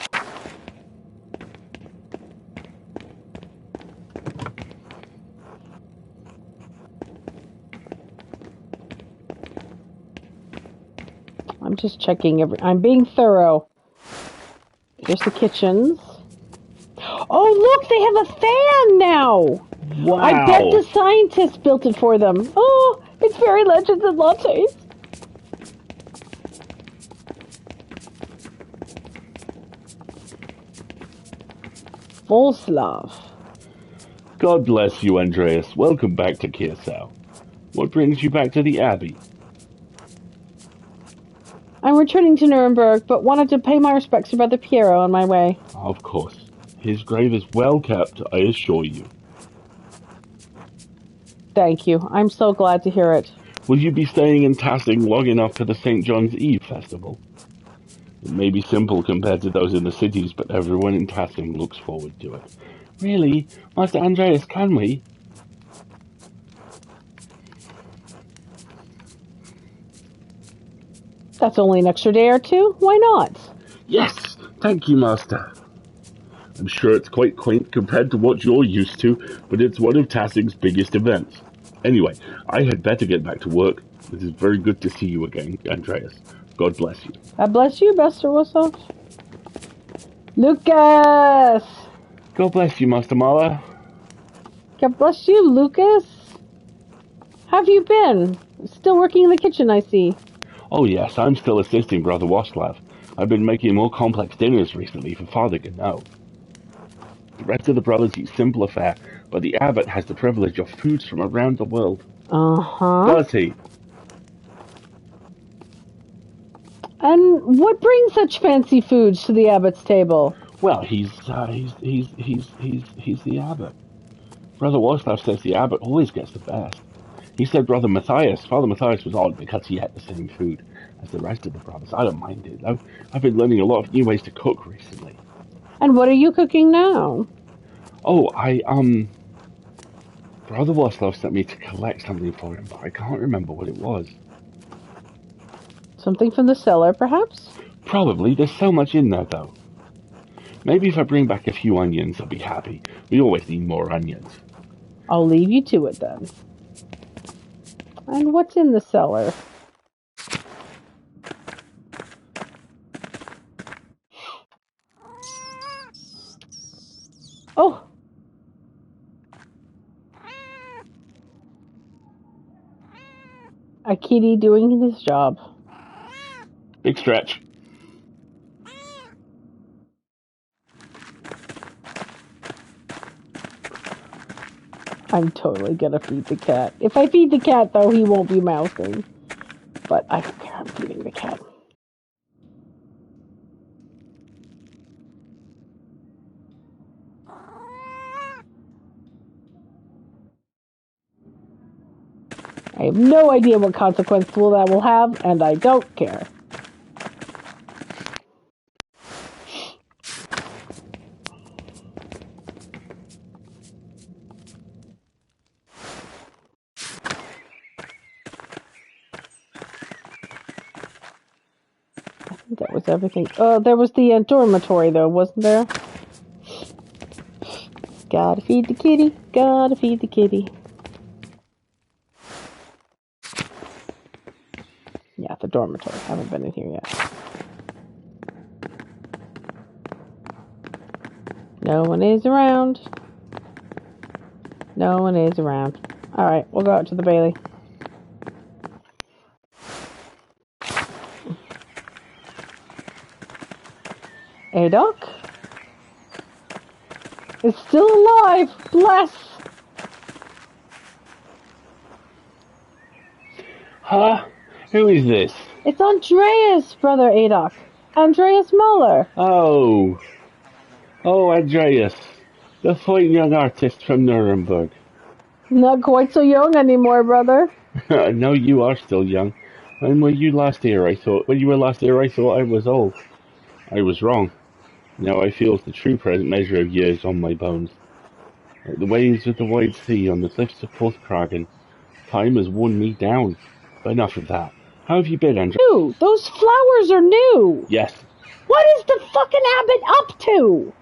I'm just checking I'm being thorough. Here's the kitchens. Oh, look, they have a fan now. Wow. I bet the scientists built it for them. Oh, it's very Legends and Lattes. Volslav. God bless you, Andreas. Welcome back to Kirsau. What brings you back to the Abbey? I'm returning to Nuremberg, but wanted to pay my respects to Brother Piero on my way. Of course. His grave is well kept, I assure you. Thank you. I'm so glad to hear it. Will you be staying in Tassing long enough for the St. John's Eve festival? It may be simple compared to those in the cities, but everyone in Tassing looks forward to it. Really? Master Andreas, can we? That's only an extra day or two. Why not? Yes! Thank you, Master. I'm sure it's quite quaint compared to what you're used to, but it's one of Tassing's biggest events. Anyway, I had better get back to work. It is very good to see you again, Andreas. God bless you. God bless you, Master Wilson. Lucas! God bless you, Master Mala. God bless you, Lucas. How have you been? Still working in the kitchen, I see. Oh yes, I'm still assisting Brother Waslav. I've been making more complex dinners recently for Father Gano. The rest of the brothers eat simpler fare, but the abbot has the privilege of foods from around the world. Uh-huh. Does he? And what brings such fancy foods to the abbot's table? Well, he's the abbot. Brother Wallstaff says the abbot always gets the best. He said Father Matthias was odd because he ate the same food as the rest of the brothers. I don't mind it though. I've been learning a lot of new ways to cook recently. And what are you cooking now? Oh, Brother Wallstaff sent me to collect something for him, but I can't remember what it was. Something from the cellar, perhaps? Probably. There's so much in there though. Maybe if I bring back a few onions, I'll be happy. We always need more onions. I'll leave you to it then. And what's in the cellar? Oh! A kitty doing his job. Big stretch. I'm totally gonna feed the cat. If I feed the cat, though, he won't be mouthing. But I don't care, I'm feeding the cat. I have no idea what consequence that will have, and I don't care. I think that was everything. Oh, there was the dormitory, though, wasn't there? Gotta feed the kitty, gotta feed the kitty. Yeah, the dormitory. Haven't been in here yet. No one is around. No one is around. Alright, we'll go out to the Bailey. Adok? It's still alive! Bless! Huh? Who is this? It's Andreas, Brother Adok. Andreas Muller. Oh, Andreas, the fine young artist from Nuremberg. Not quite so young anymore, brother. No, you are still young. And when you were last here, I thought I was old. I was wrong. Now I feel the true present measure of years on my bones. Like the waves of the wide sea on the cliffs of Porthcragan, time has worn me down. But enough of that. How have you been, Andreas? New! Those flowers are new! Yes. What is the fucking abbot up to?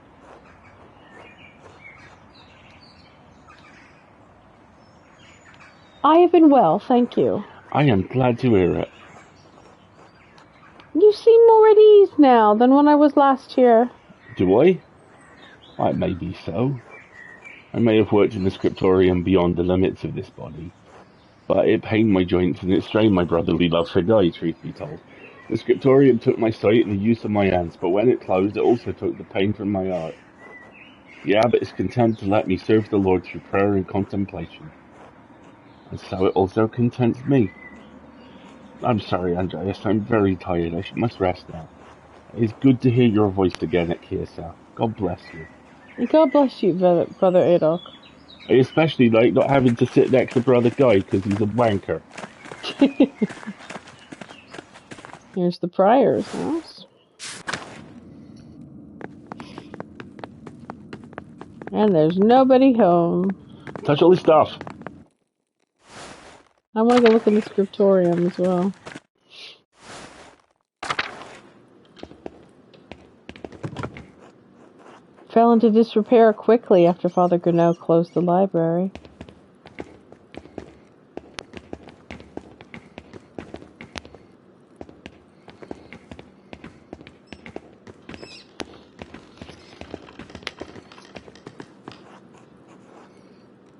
I have been well, thank you. I am glad to hear it. You seem more at ease now than when I was last here. Do I? It may be so. I may have worked in the scriptorium beyond the limits of this body, but it pained my joints and it strained my brotherly love for Guy, truth be told. The scriptorium took my sight and the use of my hands, but when it closed, it also took the pain from my heart. The abbot is content to let me serve the Lord through prayer and contemplation, and so it also contents me. I'm sorry, Andreas, I'm very tired. I must rest now. It's good to hear your voice again at Kiesa. God bless you. God bless you, Brother Adolf. I especially like not having to sit next to Brother Guy because he's a wanker. Here's the prior's house. And there's nobody home. Touch all the stuff. I want to go look in the scriptorium as well. Fell into disrepair quickly after Father Grinnell closed the library.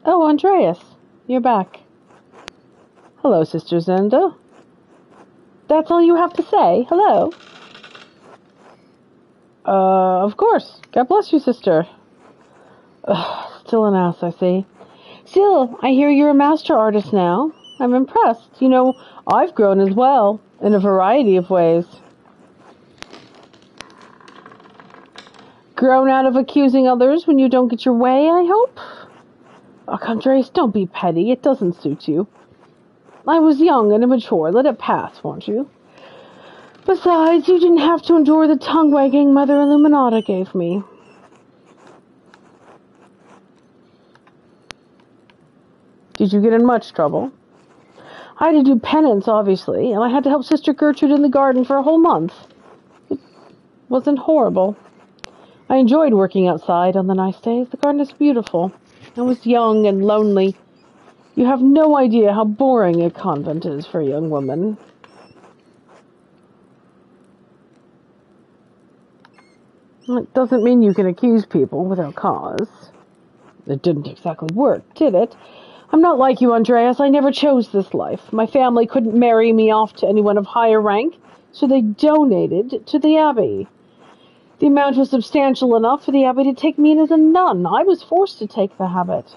Oh, Andreas, you're back. Hello, Sister Zenda. That's all you have to say? Hello? Of course. God bless you, sister. Still an ass, I see. Still, I hear you're a master artist now. I'm impressed. You know, I've grown as well, in a variety of ways. grown out of accusing others when you don't get your way, I hope? Oh, Andreas, don't be petty. It doesn't suit you. I was young and immature. Let it pass, won't you? Besides, you didn't have to endure the tongue-wagging Mother Illuminata gave me. Did you get in much trouble? I had to do penance, obviously, and I had to help Sister Gertrude in the garden for a whole month. It wasn't horrible. I enjoyed working outside on the nice days. The garden is beautiful. I was young and lonely. You have no idea how boring a convent is for a young woman. It doesn't mean you can accuse people without cause. It didn't exactly work, did it? I'm not like you, Andreas. I never chose this life. My family couldn't marry me off to anyone of higher rank, so they donated to the abbey. The amount was substantial enough for the abbey to take me in as a nun. I was forced to take the habit.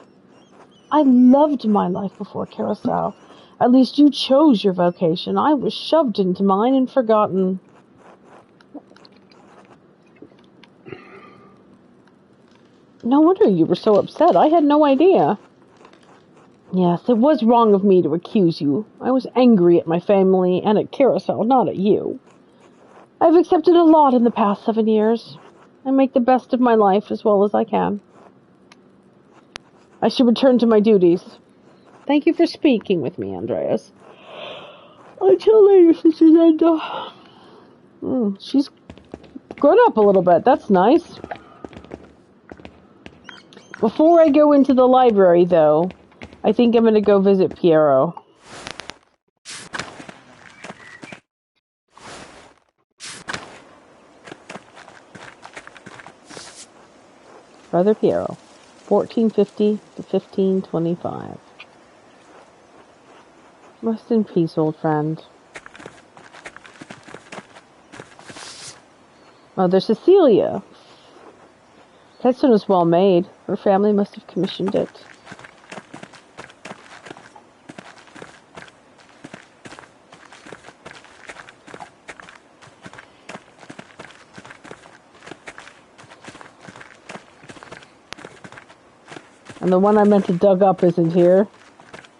I loved my life before Carousel. At least you chose your vocation. I was shoved into mine and forgotten. No wonder you were so upset. I had no idea. Yes, it was wrong of me to accuse you. I was angry at my family and at Carousel, not at you. I've accepted a lot in the past 7 years. I make the best of my life as well as I can. I should return to my duties. Thank you for speaking with me, Andreas. Until later, Sister Zenda. She's grown up a little bit. That's nice. Before I go into the library, though, I think I'm going to go visit Piero. Brother Piero, 1450 to 1525. Rest in peace, old friend. Mother Cecilia. That one was well made. Her family must have commissioned it. And the one I meant to dug up isn't here.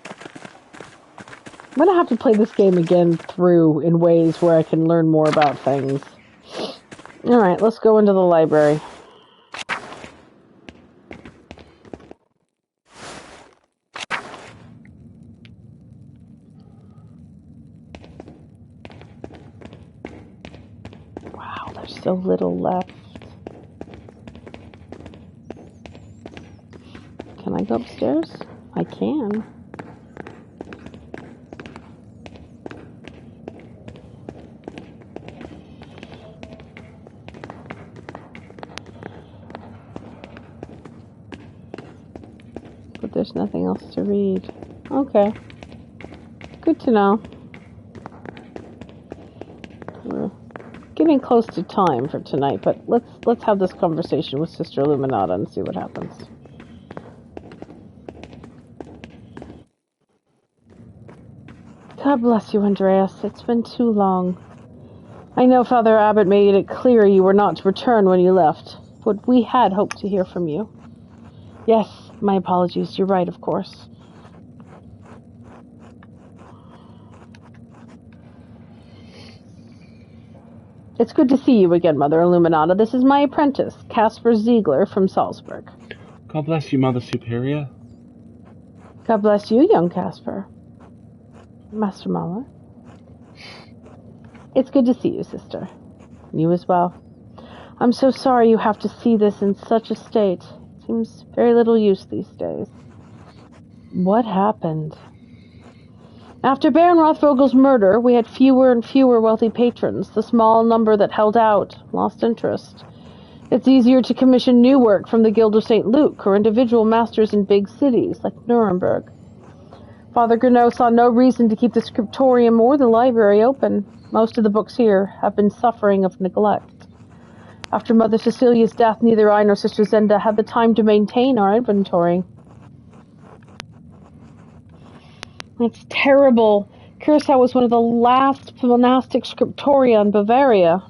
I'm going to have to play this game again through in ways where I can learn more about things. Alright, let's go into the library. Wow, there's so little left. Can I go upstairs? I can. But there's nothing else to read. Okay. Good to know. We're getting close to time for tonight, but let's have this conversation with Sister Illuminata and see what happens. God bless you, Andreas. It's been too long. I know Father Abbot made it clear you were not to return when you left, but we had hoped to hear from you. Yes, my apologies. You're right, of course. It's good to see you again, Mother Illuminata. This is my apprentice, Caspar Ziegler from Salzburg. God bless you, Mother Superior. God bless you, young Caspar. Master Mahler. It's good to see you, sister. You as well. I'm so sorry you have to see this in such a state. Seems very little use these days. What happened? After Baron Rothvogel's murder, we had fewer and fewer wealthy patrons. The small number that held out lost interest. It's easier to commission new work from the Guild of St. Luke or individual masters in big cities like Nuremberg. Father Gurneau saw no reason to keep the scriptorium or the library open. Most of the books here have been suffering of neglect. After Mother Cecilia's death, neither I nor Sister Zenda had the time to maintain our inventory. It's terrible. Curacao was one of the last monastic scriptoria in Bavaria.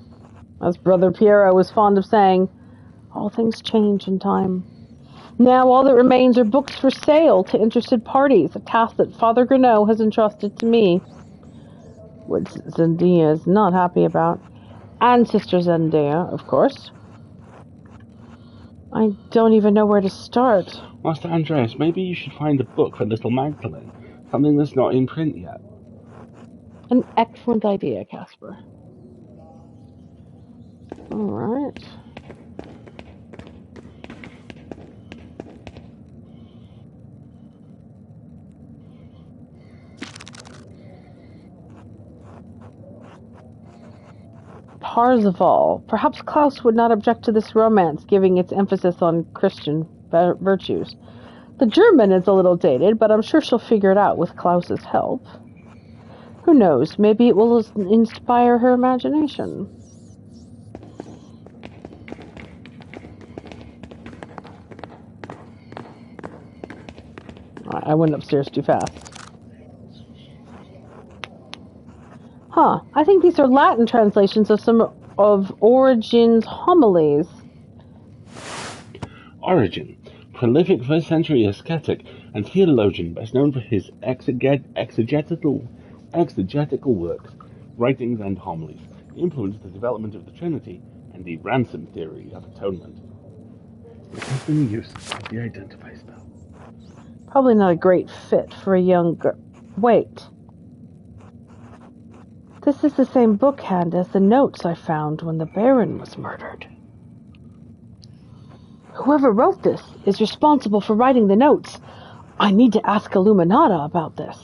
As Brother Piero was fond of saying, All things change in time. Now all that remains are books for sale to interested parties, a task that Father Greneau has entrusted to me, which Zendaya is not happy about. And Sister Zendaya, of course. I don't even know where to start. Master Andreas, maybe you should find a book for little Magdalene. Something that's not in print yet. An excellent idea, Casper. Alright. Parzival. Perhaps Klaus would not object to this romance, giving its emphasis on Christian virtues. The German is a little dated, but I'm sure she'll figure it out with Klaus's help. Who knows, maybe it will inspire her imagination. I went upstairs too fast. Huh, I think these are Latin translations of some of Origen's homilies. Origen, prolific first-century ascetic and theologian, best known for his exegetical works, writings, and homilies, influenced the development of the Trinity and the ransom theory of atonement. It has been used as the identify spell. Probably not a great fit for a young girl. Wait. This is the same bookhand as the notes I found when the Baron was murdered. Whoever wrote this is responsible for writing the notes. I need to ask Illuminata about this.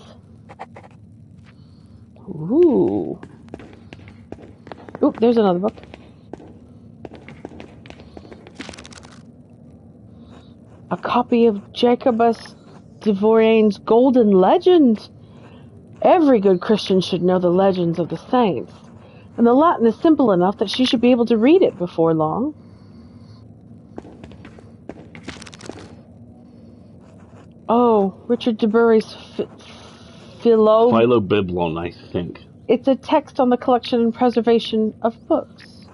Ooh. Oop, there's another book. A copy of Jacobus Devorain's Golden Legend. Every good Christian should know the legends of the saints, and the Latin is simple enough that she should be able to read it before long. Oh, Richard de Bury's Philobiblon, I think. It's a text on the collection and preservation of books.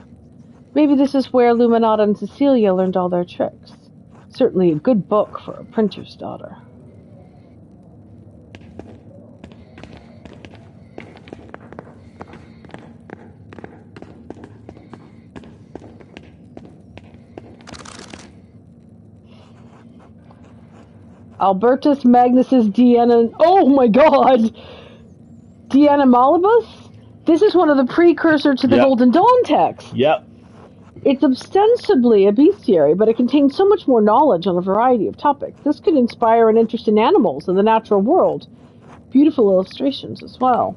Maybe this is where Illuminata and Cecilia learned all their tricks. Certainly a good book for a printer's daughter. Albertus Magnus's oh my god! De Animalibus? This is one of the precursors to the Golden Dawn text. Yep. It's ostensibly a bestiary, but it contains so much more knowledge on a variety of topics. This could inspire an interest in animals and the natural world. Beautiful illustrations as well.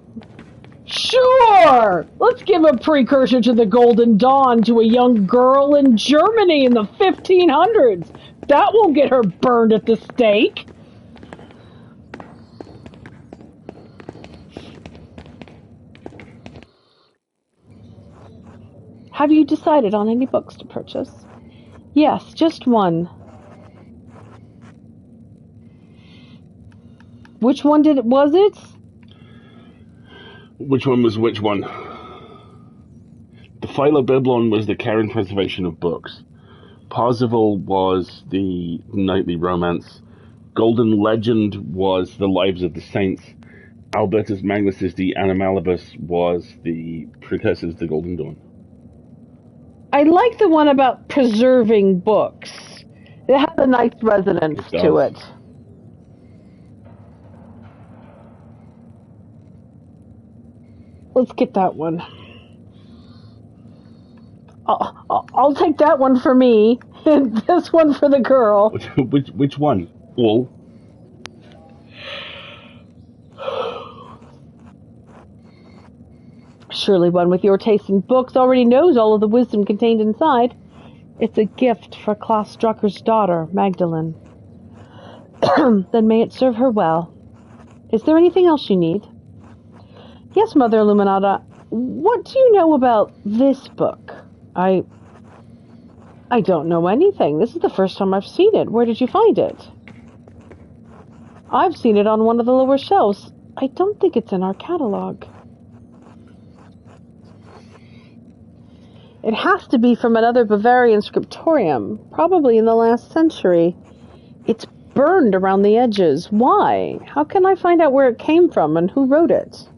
Sure! Let's give a precursor to the Golden Dawn to a young girl in Germany in the 1500s. That won't get her burned at the stake. Have you decided on any books to purchase? Yes, just one. Which one was it? Which one was which one? The Philobiblon was the care and preservation of books. Parzival was the knightly romance. Golden Legend was the lives of the saints. Albertus Magnus's De Animalibus was the precursors to the Golden Dawn. I like the one about preserving books. It has a nice resonance to it. Let's get that one. I'll take that one for me, and this one for the girl. Which one? All? Surely one with your taste in books already knows all of the wisdom contained inside. It's a gift for Klaus Drucker's daughter, Magdalene. Then may it serve her well. Is there anything else you need? Yes, Mother Illuminata. What do you know about this book? I don't know anything. This is the first time I've seen it. Where did you find it? I've seen it on one of the lower shelves. I don't think it's in our catalog. It has to be from another Bavarian scriptorium, probably in the last century. It's burned around the edges. Why? How can I find out where it came from and who wrote it?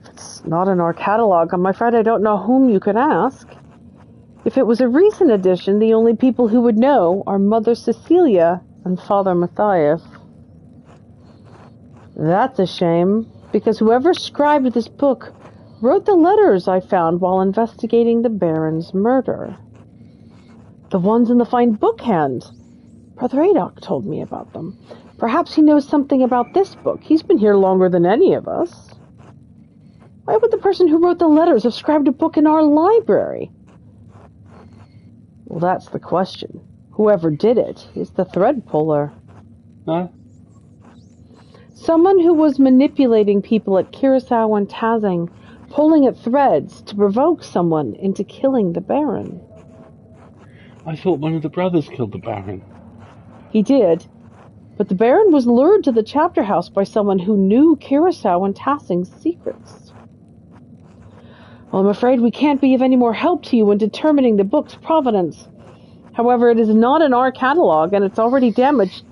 If it's not in our catalog, I'm afraid I don't know whom you could ask. If it was a recent edition, the only people who would know are Mother Cecilia and Father Matthias. That's a shame, because whoever scribed this book wrote the letters I found while investigating the Baron's murder. The ones in the fine bookhand. Brother Adolf told me about them. Perhaps he knows something about this book. He's been here longer than any of us. Why would the person who wrote the letters have scribed a book in our library? Well, that's the question. Whoever did it is the thread puller. Huh? Someone who was manipulating people at Curacao and Tazing, pulling at threads to provoke someone into killing the Baron. I thought one of the brothers killed the Baron. He did, but the Baron was lured to the chapter house by someone who knew Curacao and Tazing's secrets. Well, I'm afraid we can't be of any more help to you in determining the book's provenance. However, it is not in our catalog, and it's already damaged.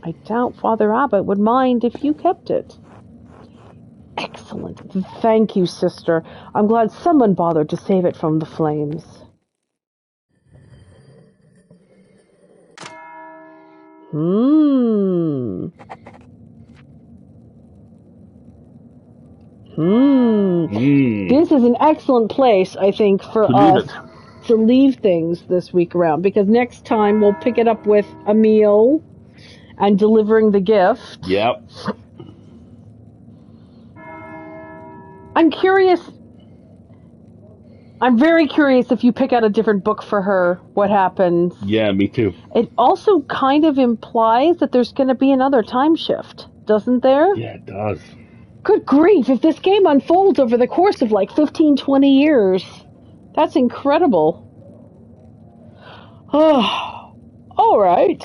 I doubt Father Abbot would mind if you kept it. Excellent. Thank you, sister. I'm glad someone bothered to save it from the flames. This is an excellent place, I think, for us to leave things this week around, because next time we'll pick it up with a meal and delivering the gift. Yep. I'm curious. I'm very curious if you pick out a different book for her, what happens. Yeah, me too. It also kind of implies that there's going to be another time shift, doesn't there? Yeah, it does. Good grief, if this game unfolds over the course of like 15, 20 years, that's incredible. Oh, all right.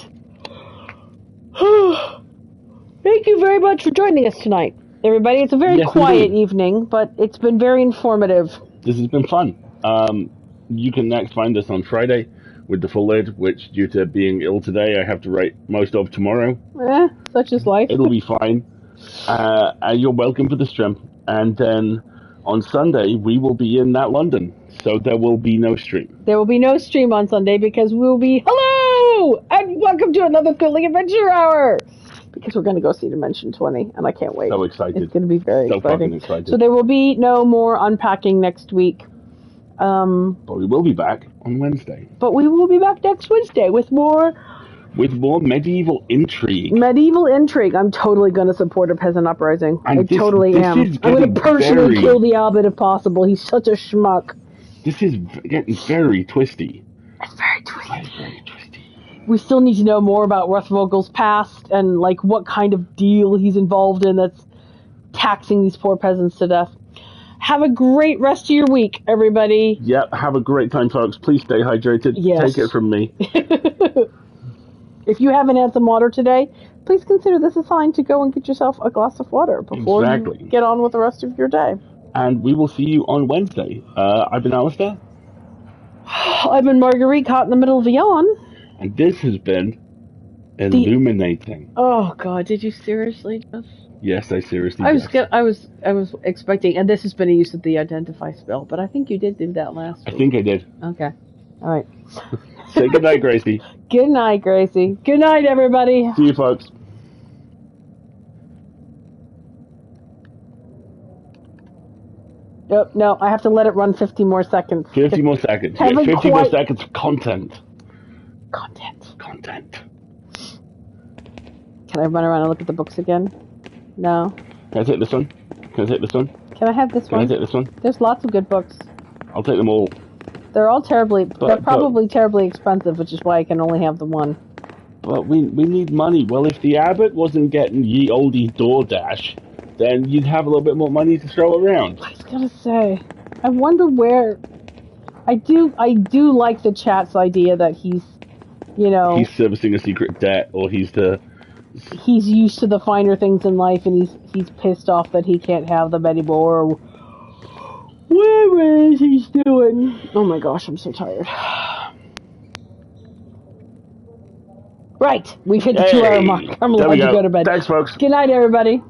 Thank you very much for joining us tonight, everybody. It's a very quiet evening, but it's been very informative. This has been fun. You can next find us on Friday with the full lid, which, due to being ill today, I have to write most of tomorrow. Such is life. It'll be fine. And you're welcome for the stream. And then on Sunday, we will be in that London, so there will be no stream. There will be no stream on Sunday because we'll be, hello, and welcome to another Thrilling Adventure Hour, because we're going to go see Dimension 20, and I can't wait. So excited. It's going to be very so exciting. Fucking excited. So there will be no more unpacking next week. But we will be back on Wednesday. But we will be back next Wednesday with more medieval intrigue. Medieval intrigue. I'm totally going to support a peasant uprising. I totally am. I'm going to personally kill the abbot if possible. He's such a schmuck. This is getting very twisty. It's very twisty. Very twisty. We still need to know more about Rothvogel's past and like what kind of deal he's involved in that's taxing these poor peasants to death. Have a great rest of your week, everybody. Yep, have a great time, folks. Please stay hydrated. Yes. Take it from me. If you haven't had some water today, please consider this a sign to go and get yourself a glass of water before you get on with the rest of your day. And we will see you on Wednesday. I've been Alistair. I've been Marguerite, caught in the middle of a yawn. And this has been illuminating. Oh God! Did you seriously just? Yes, I seriously. I was expecting, and this has been a use of the identify spell, but I think you did do that last week. I think I did. Okay. All right. Say good night, Gracie. Good night, Gracie. Good night, everybody. See you, folks. No, I have to let it run 50 more seconds. 50 more seconds. Yeah, 50 more seconds of content. Content. Can I run around and look at the books again? No. Can I take this one? Can I take this one? Can I have this one? Can I take this one? There's lots of good books. I'll take them all. They're all they're probably terribly expensive, which is why I can only have the one. But we need money. Well, if the abbot wasn't getting ye olde DoorDash, then you'd have a little bit more money to throw around. I was gonna say, I wonder where. I do like the chat's idea that he's, he's servicing a secret debt, or he's used to the finer things in life, and he's pissed off that he can't have them anymore. Whatever is he's doing. Oh my gosh, I'm so tired. Right, we've hit the 2 hour mark. I'm There we allowed to go. go to bed. Thanks, folks. Good night, everybody.